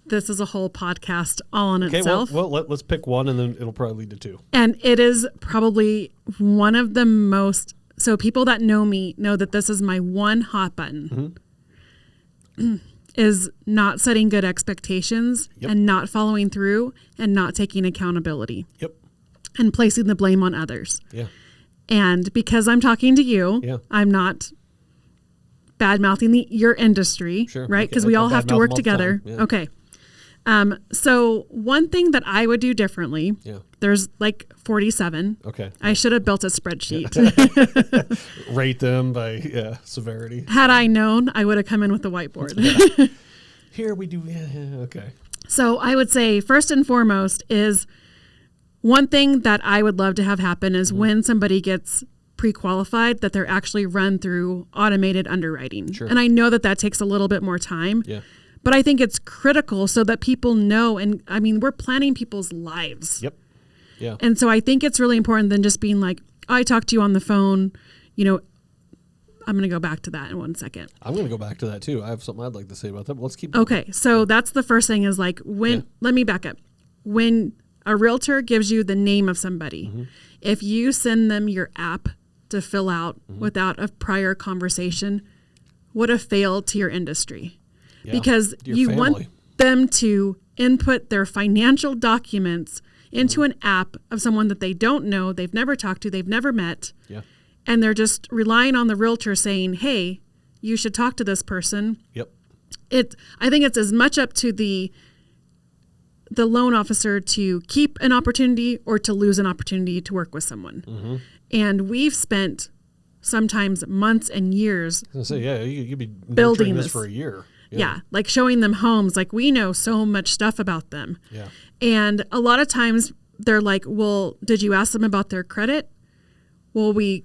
This is a whole podcast all on itself. Well, let's pick one, and then it'll probably lead to two. And it is probably one of the most, so people that know me know that this is my one hot button, is not setting good expectations and not following through and not taking accountability. Yep. And placing the blame on others. Yeah. And because I'm talking to you, I'm not bad-mouthing your industry, right? Because we all have to work together. Yeah. Okay. So one thing that I would do differently, there's like 47. Okay. I should have built a spreadsheet. Rate them by severity. Had I known, I would have come in with a whiteboard. Here we do. Okay. So I would say first and foremost is one thing that I would love to have happen is when somebody gets pre-qualified, that they're actually run through automated underwriting. Sure. And I know that takes a little bit more time. Yeah. But I think it's critical so that people know, and I mean, we're planning people's lives. Yep. Yeah. And so I think it's really important than just being like, I talked to you on the phone, I'm going to go back to that in 1 second. I'm going to go back to that too. I have something I'd like to say about that, but let's keep going. Okay. So that's the first thing is like let me back up. When a realtor gives you the name of somebody, if you send them your app to fill out without a prior conversation, what a fail to your industry. Yeah, because you want them to input their financial documents into an app of someone that they don't know, they've never talked to, they've never met, and they're just relying on the realtor saying, hey, you should talk to this person. Yep. I think it's as much up to the loan officer to keep an opportunity or to lose an opportunity to work with someone. And we've spent sometimes months and years I was gonna say, you could be building this for a year. Yeah, like showing them homes. Like we know so much stuff about them. Yeah. And a lot of times they're like, well, did you ask them about their credit? Well, we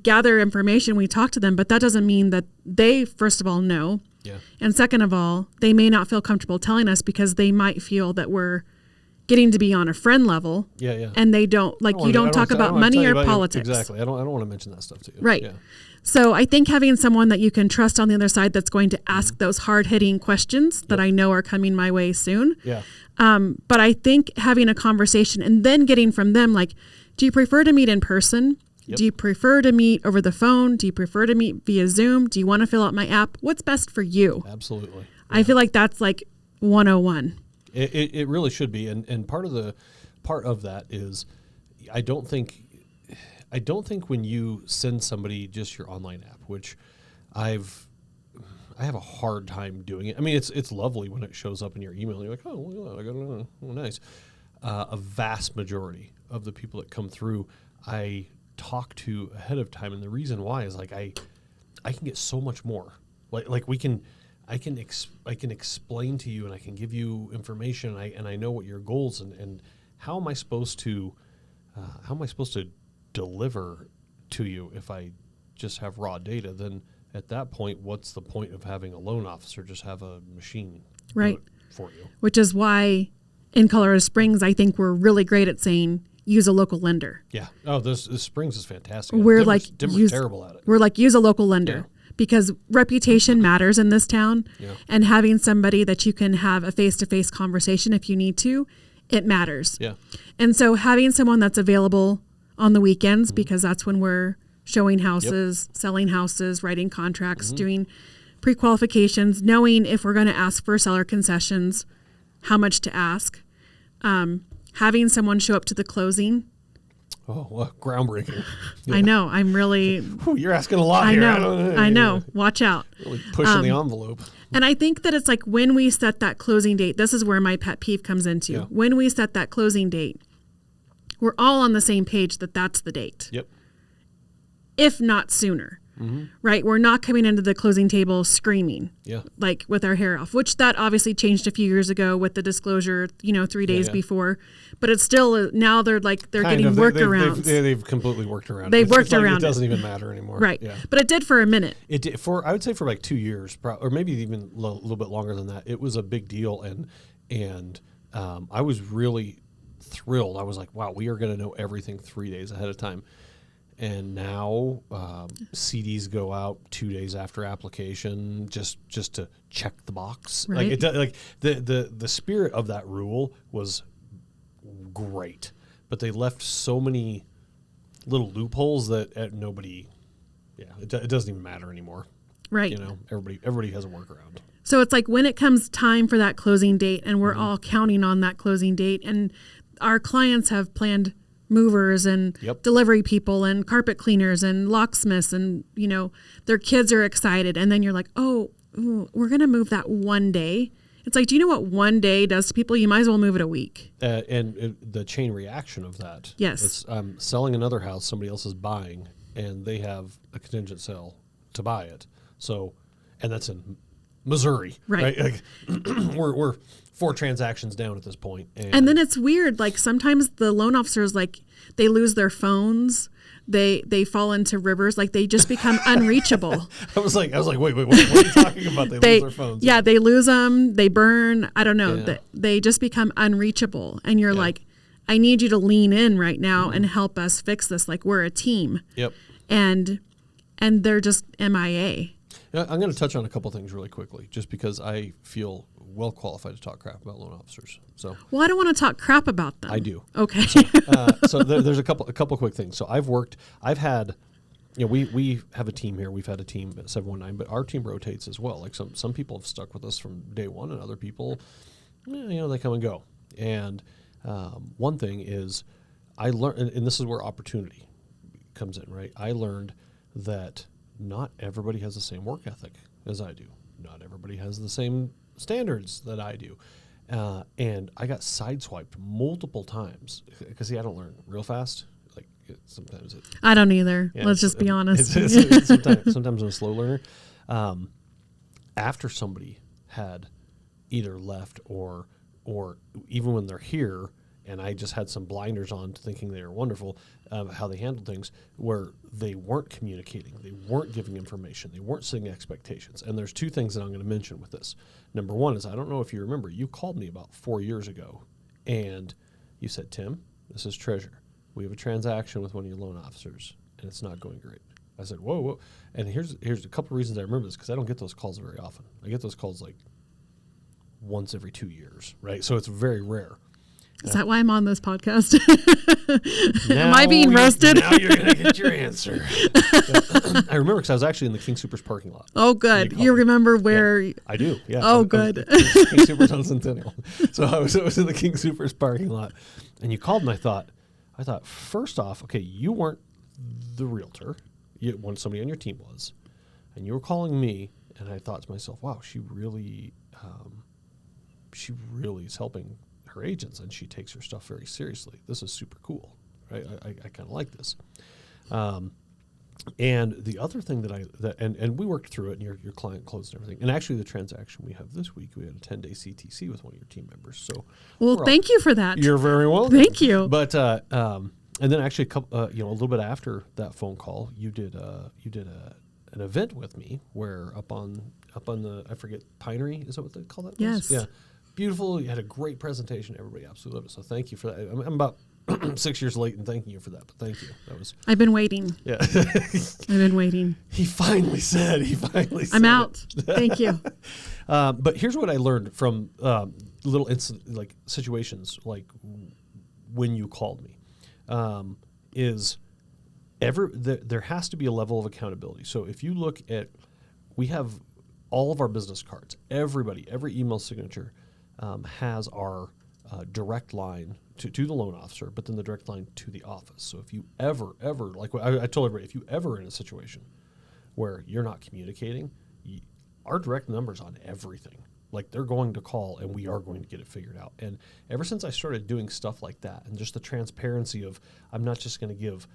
gather information, we talk to them, but that doesn't mean that they, first of all, know. Yeah. And second of all, they may not feel comfortable telling us because they might feel that we're getting to be on a friend level. Yeah, yeah. And they don't, like, you don't talk about money or politics. Exactly. I don't want to mention that stuff to you. Right. Yeah. So I think having someone that you can trust on the other side that's going to ask those hard-hitting questions that I know are coming my way soon. Yeah. But I think having a conversation and then getting from them, like, do you prefer to meet in person? Yep. Do you prefer to meet over the phone? Do you prefer to meet via Zoom? Do you want to fill out my app? What's best for you? Absolutely. Yeah. I feel like that's like 101. It really should be. And part of that is I don't think when you send somebody just your online app, which I I have a hard time doing it. I mean, it's lovely when it shows up in your email. And you're like, oh, look at that. I got it. Oh, nice. A vast majority of the people that come through, I talk to ahead of time, and the reason why is like I can get so much more. Like I can explain to you, and I can give you information, and I know what your goals and how am I supposed to deliver to you if I just have raw data? Then at that point, what's the point of having a loan officer? Just have a machine do it for you. Which is why in Colorado Springs, I think we're really great at saying use a local lender. Yeah. Oh, this Springs is fantastic. We're Denver's terrible at it. We're like, use a local lender. Yeah. Because reputation matters in this town, and having somebody that you can have a face-to-face conversation if you need to, it matters. Yeah. And so having someone that's available on the weekends, because that's when we're showing houses, selling houses, writing contracts, doing pre-qualifications, knowing if we're going to ask for seller concessions, how much to ask, having someone show up to the closing. Oh, well, groundbreaking. Yeah. I know. I'm really... You're asking a lot here. I know. Watch out. Really pushing the envelope. And I think that it's like when we set that closing date, this is where my pet peeve comes into. Yeah. When we set that closing date, we're all on the same page that that's the date. Yep. If not sooner. Right? We're not coming into the closing table screaming. Yeah. Like with our hair off, which that obviously changed a few years ago with the disclosure, 3 days before. But it's still, now they're getting workarounds. They've completely worked around it. They've worked around it. It doesn't even matter anymore. Right. Yeah. But it did for a minute. It did I would say for like 2 years, or maybe even a little bit longer than that. It was a big deal. And I was really thrilled. I was like, wow, we are going to know everything 3 days ahead of time. And now CDs go out 2 days after application just to check the box. Right. Like the spirit of that rule was great, but they left so many little loopholes that nobody. Yeah, it doesn't even matter anymore. Right. Everybody has a workaround. So it's like when it comes time for that closing date, and we're all counting on that closing date, and our clients have planned movers and delivery people and carpet cleaners and locksmiths, and their kids are excited, and then you're like, oh, we're going to move that one day. It's like, do you know what one day does to people? You might as well move it a week. And the chain reaction of that. Yes. It's selling another house somebody else is buying, and they have a contingent sale to buy it. So, and that's in Missouri, right? Like, we're 4 transactions down at this point. And then it's weird. Like sometimes the loan officers, like they lose their phones. They fall into rivers. Like they just become unreachable. I was like, wait, what are you talking about? They lose their phones. Yeah, they lose them. They burn. I don't know. Yeah. They just become unreachable. And you're like, I need you to lean in right now and help us fix this. Like we're a team. Yep. And they're just MIA. I'm going to touch on a couple things really quickly, just because I feel well qualified to talk crap about loan officers. So, well, I don't want to talk crap about them. I do. Okay. So there's a couple quick things. So I've had, we have a team here. We've had a team at 719, but our team rotates as well. Like some people have stuck with us from day one, and other people, they come and go. And one thing is, I learned, and this is where opportunity comes in, right? I learned that not everybody has the same work ethic as I do. Not everybody has the same standards that I do. And I got sideswiped multiple times because, I don't learn real fast. Like sometimes I don't either. Let's just be honest. Sometimes I'm a slow learner. After somebody had either left or even when they're here, and I just had some blinders on to thinking they were wonderful, how they handled things, where they weren't communicating, they weren't giving information, they weren't setting expectations. And there's 2 things that I'm going to mention with this. Number one is, I don't know if you remember, you called me about 4 years ago, and you said, Tim, this is Treasure. We have a transaction with one of your loan officers, and it's not going great. I said, whoa. And here's a couple reasons I remember this, because I don't get those calls very often. I get those calls like once every 2 years, right? So it's very rare. Is that why I'm on this podcast? Am I being roasted? Now you're going to get your answer. I remember because I was actually in the King Soopers parking lot. Oh, good. You remember where? Yeah, I do, yeah. Oh, good. King Soopers on Centennial. So I was in the King Soopers parking lot, and you called, and I thought, first off, okay, you weren't the realtor. Somebody on your team was. And you were calling me, and I thought to myself, wow, she really is helping her agents, and she takes her stuff very seriously. This is super cool, right? I kind of like this. And the other thing and we worked through it, and your client closed and everything. And actually, the transaction we have this week, we had a 10-day CTC with one of your team members. So, well, thank you for that. You're very welcome. Thank you. But and then actually, a little bit after that phone call, you did an event with me where up on the, I forget, Pinery, is that what they call that place? Yes. Yeah. Beautiful. You had a great presentation. Everybody absolutely loved it. So thank you for that. I'm about 6 years late in thanking you for that, but thank you. I've been waiting. Yeah. I've been waiting. He finally said. I'm out. Thank you. But here's what I learned from little situations like when you called me, is there has to be a level of accountability. So if you look at, we have all of our business cards. Every email signature has our direct line to the loan officer, but then the direct line to the office. So if you ever, like I told everybody, if you ever are in a situation where you're not communicating, our direct number's on everything. Like, they're going to call, and we are going to get it figured out. And ever since I started doing stuff like that, and just the transparency of, I'm not just going to give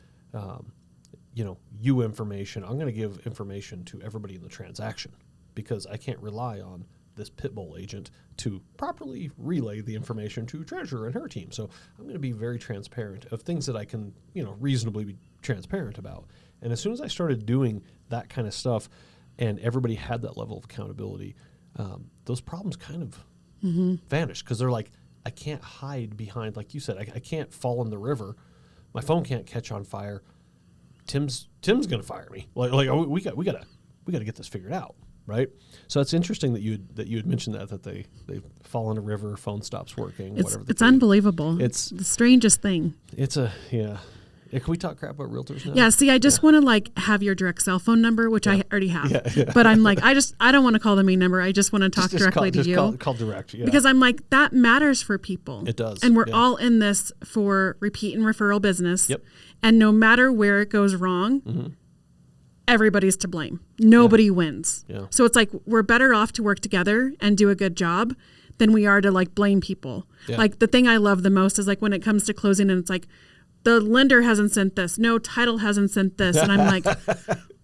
you information, I'm going to give information to everybody in the transaction, because I can't rely on this pit bull agent to properly relay the information to treasurer and her team. So I'm going to be very transparent of things that I can, reasonably be transparent about. And as soon as I started doing that kind of stuff, and everybody had that level of accountability, those problems kind of vanished, because they're like, I can't hide behind, like you said, I can't fall in the river. My phone can't catch on fire. Tim's going to fire me. Like we got to get this figured out. Right, so it's interesting that you had mentioned that they fall in a river, phone stops working, whatever. It's unbelievable. It's the strangest thing. Can we talk crap about realtors now? Yeah. See, I just want to have your direct cell phone number, which I already have. Yeah. But I'm like, I don't want to call the main number. I just want to talk directly to you. Call direct. Yeah. Because I'm like, that matters for people. It does. And we're all in this for repeat and referral business. Yep. And no matter where it goes wrong, everybody's to blame. Nobody wins. Yeah. So it's like, we're better off to work together and do a good job than we are to blame people. Yeah. Like, the thing I love the most is when it comes to closing, and it's like, the lender hasn't sent this. No, title hasn't sent this. And I'm like,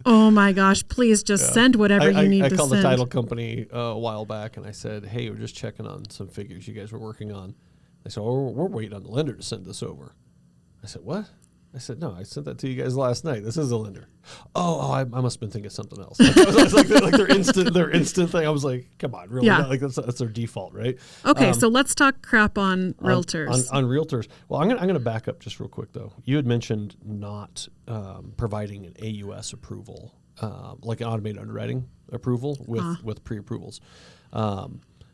oh my gosh, please just send whatever you need to send. I called the title company a while back, and I said, hey, we're just checking on some figures you guys were working on. They said, oh, we're waiting on the lender to send this over. I said, what? I said, no, I sent that to you guys last night. This is the lender. Oh, I must have been thinking something else. Like their instant thing. I was like, come on, really? Yeah. That's their default, right? Okay, so let's talk crap on realtors. On realtors. Well, I'm gonna back up just real quick though. You had mentioned not providing an AUS approval, like an automated underwriting approval with pre-approvals.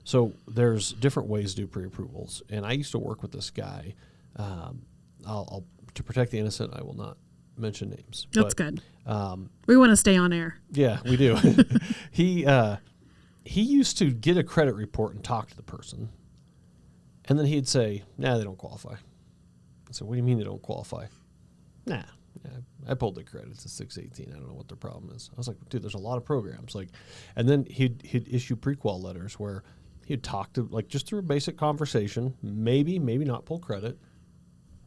So there's different ways to do pre-approvals, and I used to work with this guy. I'll to protect the innocent, I will not mention names. That's good. We want to stay on air. Yeah, we do. He used to get a credit report and talk to the person, and then he'd say, nah, they don't qualify. I said, what do you mean they don't qualify? Nah, I pulled their credits at 618. I don't know what their problem is. I was like, dude, there's a lot of programs. And then he'd issue pre-qual letters where he'd talk to, just through a basic conversation, maybe not pull credit,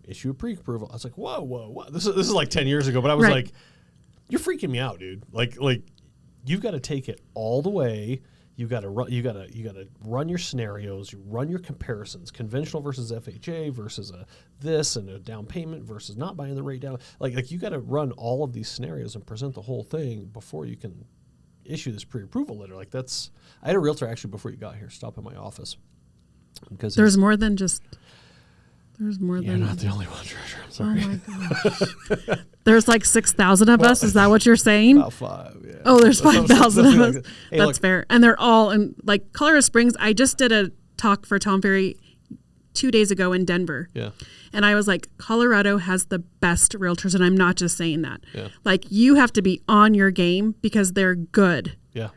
issue a pre-approval. I was like, whoa. This is like 10 years ago, but I was like, you're freaking me out, dude. Like you've got to take it all the way. You got to run your scenarios, you run your comparisons, conventional versus FHA versus this and a down payment versus not buying the rate down. Like you got to run all of these scenarios and present the whole thing before you can issue this pre-approval letter. I had a realtor actually before you got here stop in my office because There's more than You're not the only one, Treasurer. I'm sorry. Oh my gosh. There's 6,000 of us. Is that what you're saying? About 5, yeah. Oh, there's 5,000 of us. Hey, That's fair. And they're all in Colorado Springs. I just did a talk for Tom Ferry 2 days ago in Denver. Yeah. And I was like, Colorado has the best realtors. And I'm not just saying that. Yeah. You have to be on your game because they're good. Yeah.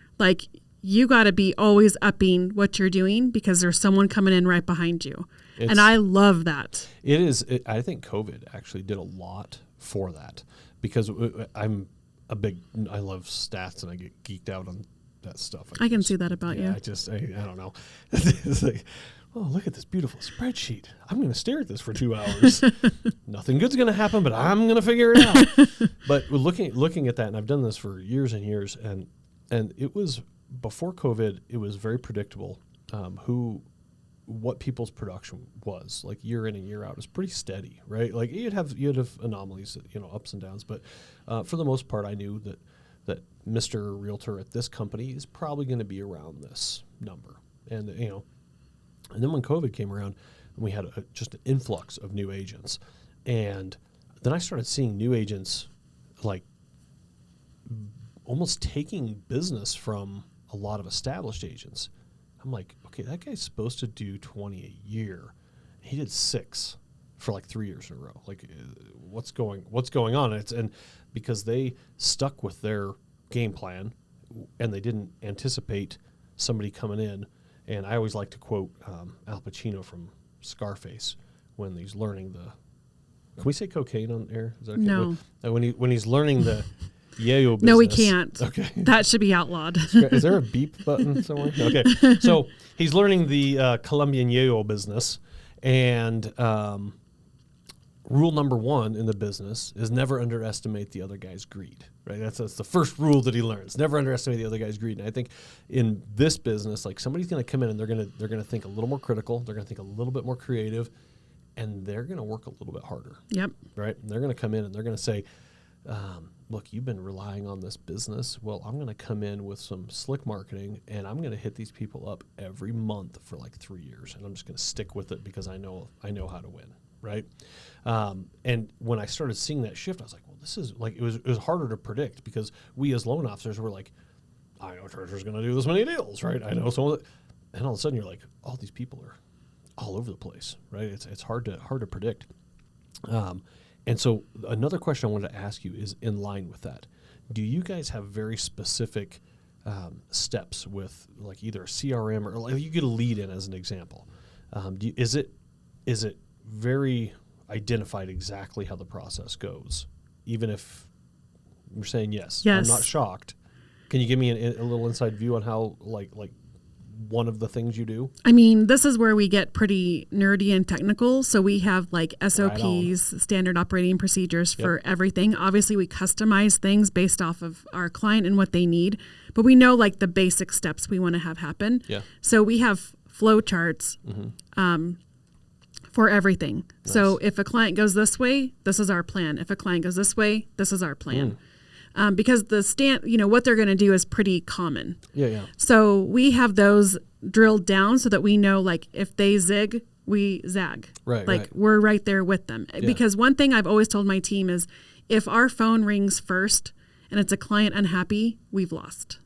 You got to be always upping what you're doing because there's someone coming in right behind you. And I love that. It is. I think COVID actually did a lot for that because I love stats and I get geeked out on that stuff. I can see that about you. I don't know. It's like, oh, look at this beautiful spreadsheet. I'm going to stare at this for 2 hours. Nothing good's going to happen, but I'm going to figure it out. But looking at that, and I've done this for years and years, and it was before COVID, it was very predictable what people's production was like year in and year out. It was pretty steady, right? Like you'd have anomalies, ups and downs, but for the most part, I knew that Mr. Realtor at this company is probably going to be around this number, and and then when COVID came around, we had just an influx of new agents, and then I started seeing new agents like almost taking business from a lot of established agents. I'm like, okay, that guy's supposed to do 20 a year. He did 6 for like 3 years in a row. Like, what's going on? And because they stuck with their game plan, and they didn't anticipate somebody coming in. And I always like to quote Al Pacino from Scarface when he's learning can we say cocaine on air? Is that okay? No. When he's learning the yayo business. No, we can't. Okay. That should be outlawed. Is there a beep button somewhere? Okay. So he's learning the Colombian yayo business, and rule number 1 in the business is never underestimate the other guy's greed. Right? That's the first rule that he learns. Never underestimate the other guy's greed. And I think in this business, like somebody's going to come in and they're going to think a little more critical. They're going to think a little bit more creative, and they're going to work a little bit harder. Yep. Right? And they're going to come in and they're going to say, look, you've been relying on this business. Well, I'm going to come in with some slick marketing, and I'm going to hit these people up every month for like 3 years, and I'm just going to stick with it because I know how to win, right? And when I started seeing that shift, I was like, well, this is like it was harder to predict because we as loan officers were like, I know Treasurer's going to do this many deals, right? I know someone, and all of a sudden you're like, all these people are all over the place, right? It's hard to predict. And so another question I wanted to ask you is in line with that. Do you guys have very specific steps with like either a CRM or like you get a lead in as an example? Is it very identified exactly how the process goes? Even if you're saying yes. I'm not shocked. Can you give me a little inside view on how like one of the things you do? I mean, this is where we get pretty nerdy and technical. So we have like SOPs, standard operating procedures for everything. Obviously, we customize things based off of our client and what they need, but we know like the basic steps we want to have happen. Yeah. So we have flow charts for everything. Nice. So if a client goes this way, this is our plan. If a client goes this way, this is our plan. Because what they're going to do is pretty common. Yeah. So we have those drilled down so that we know, like, if they zig, we zag. Right. Like, we're right there with them. Yeah. Because one thing I've always told my team is if our phone rings first and it's a client unhappy, we've lost.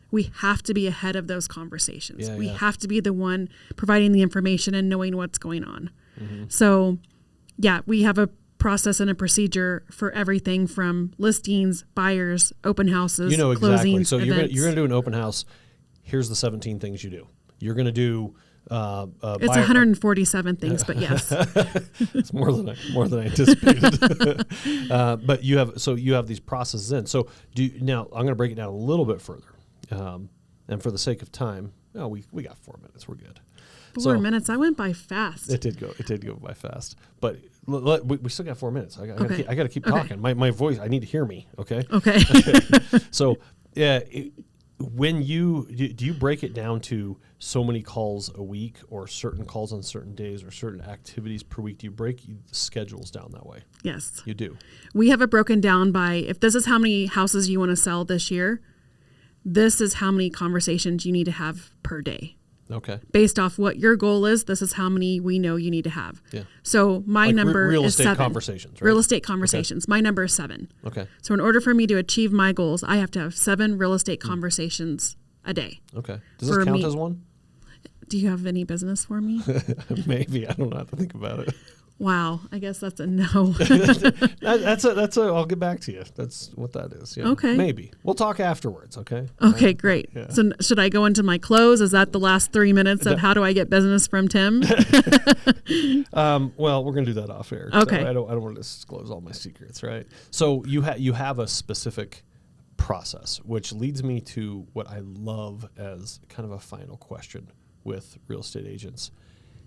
We have to be ahead of those conversations. We have to be the one providing the information and knowing what's going on. So, we have a process and a procedure for everything from listings, buyers, open houses, exactly. closings, So events. you're going to do an open house. Here's the 17 things you do. You're going to do. It's 147 things, but yes, it's more than I anticipated. But you have these processes in. So now I'm going to break it down a little bit further, and for the sake of time, we got 4 minutes. We're good. 4 minutes. I went by fast. It did go by fast, but we still got 4 minutes. I got to keep talking. My voice. I need to hear me. Okay. Okay. So when do you break it down to so many calls a week, or certain calls on certain days, or certain activities per week? Do you break schedules down that way? Yes, you do. We have it broken down by if this is how many houses you want to sell this year, this is how many conversations you need to have per day. Okay. Based off what your goal is, this is how many we know you need to have. Yeah. So my number real is estate 7. Conversations, right? Real estate conversations. Okay. My number is 7. Okay. So in order for me to achieve my goals, I have to have 7 real estate conversations a day. Okay. Does this count as one? Do you have any business for me? Maybe. I don't know how to think about it. Wow. I guess that's a no. I'll get back to you. That's what that is. Yeah. Okay. Maybe. We'll talk afterwards, okay? Okay, great. Yeah. So should I go into my close? Is that the last 3 minutes of how do I get business from Tim? Well, we're going to do that off air. Okay. So I don't want to disclose all my secrets, right? So you have a specific process, which leads me to what I love as kind of a final question with real estate agents,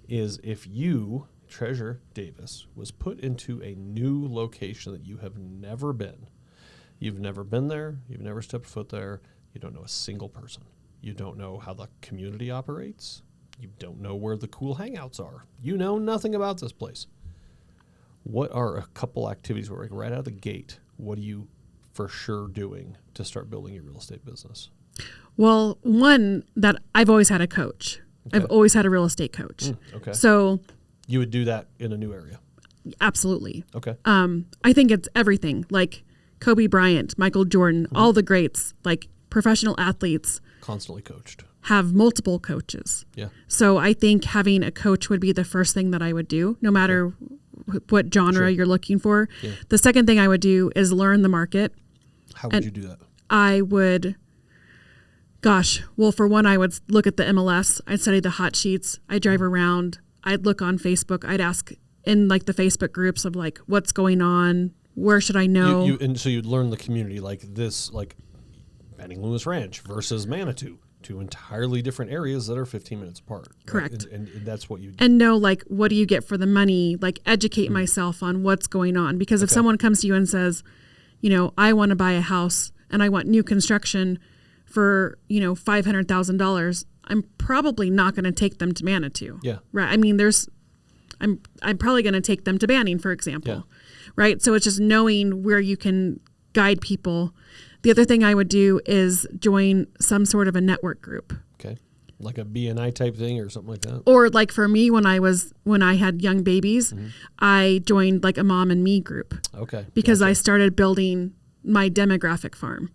is if you, Treasure Davis, was put into a new location that you have never been. You've never been there. You've never stepped foot there. You don't know a single person. You don't know how the community operates. You don't know where the cool hangouts are. You know nothing about this place. What are a couple activities where, like, right out of the gate, what are you for sure doing to start building your real estate business? Well, one, that I've always had a coach. Okay. I've always had a real estate coach. Okay. So you would do that in a new area? absolutely. Okay. I think it's everything. Like Kobe Bryant, Michael Jordan, all the greats, like professional athletes. Constantly coached. Have multiple coaches. Yeah. So I think having a coach would be the first thing that I would do, no matter what genre you're looking for. Yeah. The second thing I would do is learn the market. How would you do that? I would, for one, I would look at the MLS. I'd study the hot sheets. I'd drive around. I'd look on Facebook. I'd ask in like the Facebook groups of like, what's going on? Where should I know? And so you'd learn the community, like this, like Benning Lewis Ranch versus Manitou. Two entirely different areas that are 15 minutes apart. Correct. Right? And that's what you do. And know, like, what do you get for the money? Like, educate myself on what's going on. Because if someone comes to you and says, I want to buy a house and I want new construction for, $500,000, I'm probably not going to take them to Manitou. Yeah. Right. I mean, I'm probably going to take them to Banning, for example. Yeah. Right. So it's just knowing where you can guide people. The other thing I would do is join some sort of a network group. Okay. Like a BNI type thing or something like that? Or like for me, when I had young babies, I joined like a mom and me group. Okay. Because I started building my demographic farm.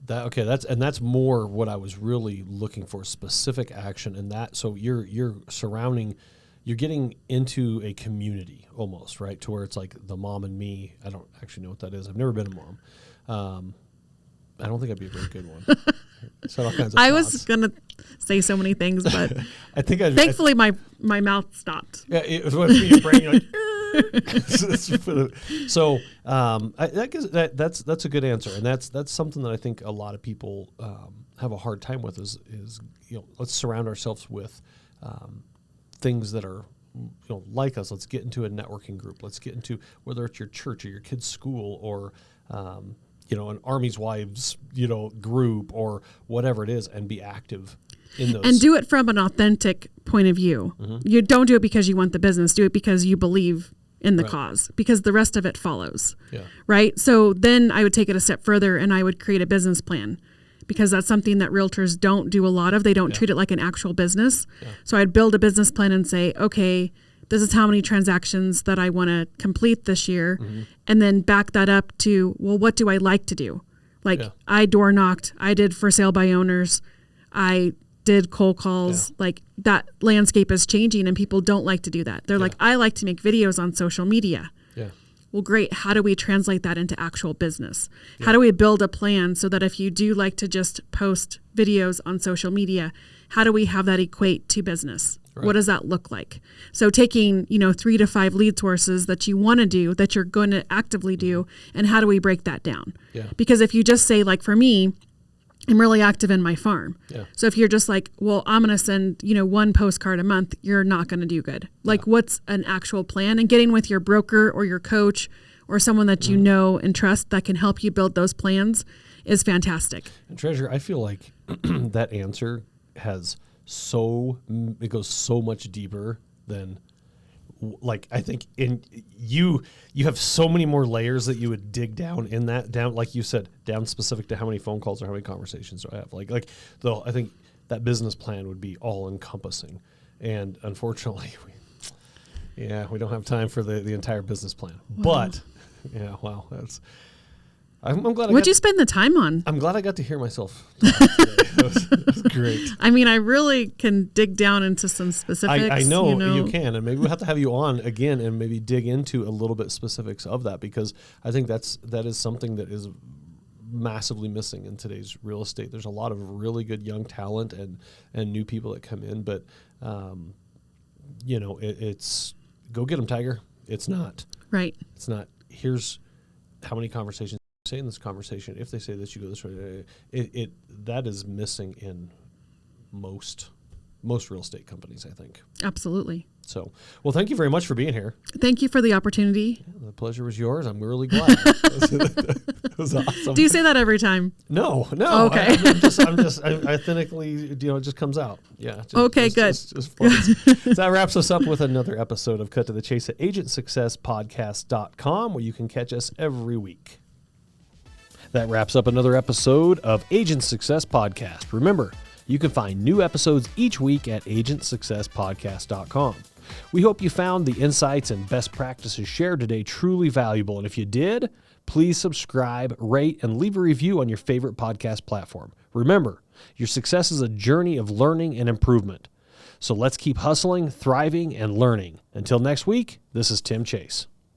That's more what I was really looking for, specific action, and that. So you're getting into a community almost, right? To where it's like the mom and me. I don't actually know what that is. I've never been a mom. I don't think I'd be a very good one. So all kinds of I thoughts. was gonna say so many things, but I think thankfully my mouth stopped. Yeah, it was what your brain like. So that's a good answer, and that's something that I think a lot of people have a hard time with is let's surround ourselves with things that are like us. Let's get into a networking group. Let's get into whether it's your church or your kid's school or an Army's Wives group or whatever it is, and be active in those. And do it from an authentic point of view. You don't do it because you want the business. Do it because you believe in the cause, because the rest of it follows. Yeah. Right. So then I would take it a step further and I would create a business plan, because that's something that realtors don't do a lot of. They don't treat it like an actual business. Yeah. So I'd build a business plan and say, okay, this is how many transactions that I want to complete this year. And then back that up to, well, what do I like to do? Like I door knocked, I did for sale by owners, I did cold calls. Like that landscape is changing and people don't like to do that. They're like, I like to make videos on social media. Yeah. Well, great. How do we translate that into actual business? Yeah. How do we build a plan so that if you do like to just post videos on social media, how do we have that equate to business? Right. What does that look like? So taking, 3 to 5 lead sources that you want to do, that you're going to actively do, and how do we break that down? Yeah. Because if you just say, like for me, I'm really active in my farm. Yeah. So if you're just like, well, I'm going to send, one postcard a month, you're not going to do good. Like what's an actual plan? And getting with your broker or your coach or someone that you know and trust that can help you build those plans is fantastic. And Treasure, I feel like that answer it goes so much deeper than, like, I think you have so many more layers that you would dig down in that, down, like you said, down specific to how many phone calls or how many conversations do I have. Like though I think that business plan would be all encompassing. And unfortunately, we don't have time for the entire business plan. Wow. But I'm glad. What'd you spend the time on? I'm glad I got to hear myself talk today. That was great. I mean, I really can dig down into some specifics. I know you can, and maybe we'll have to have you on again and maybe dig into a little bit specifics of that, because I think that is something that is massively missing in today's real estate. There's a lot of really good young talent and new people that come in, but it's go get them, Tiger. It's not right. It's not. Here's how many conversations say in this conversation, if they say this, you go this way. That is missing in most real estate companies, I think. Absolutely. So, well, thank you very much for being here. Thank you for the opportunity. Yeah, the pleasure was yours. I'm really glad. That was awesome. Do you say that every time? No. Okay. I authentically, it just comes out. Yeah. Okay, good. Just flows. So that wraps us up with another episode of Cut to the Chase at agentsuccesspodcast.com, where you can catch us every week. That wraps up another episode of Agent Success Podcast. Remember, you can find new episodes each week at agentsuccesspodcast.com. We hope you found the insights and best practices shared today truly valuable. And if you did, please subscribe, rate, and leave a review on your favorite podcast platform. Remember, your success is a journey of learning and improvement. So let's keep hustling, thriving, and learning. Until next week, this is Tim Chase.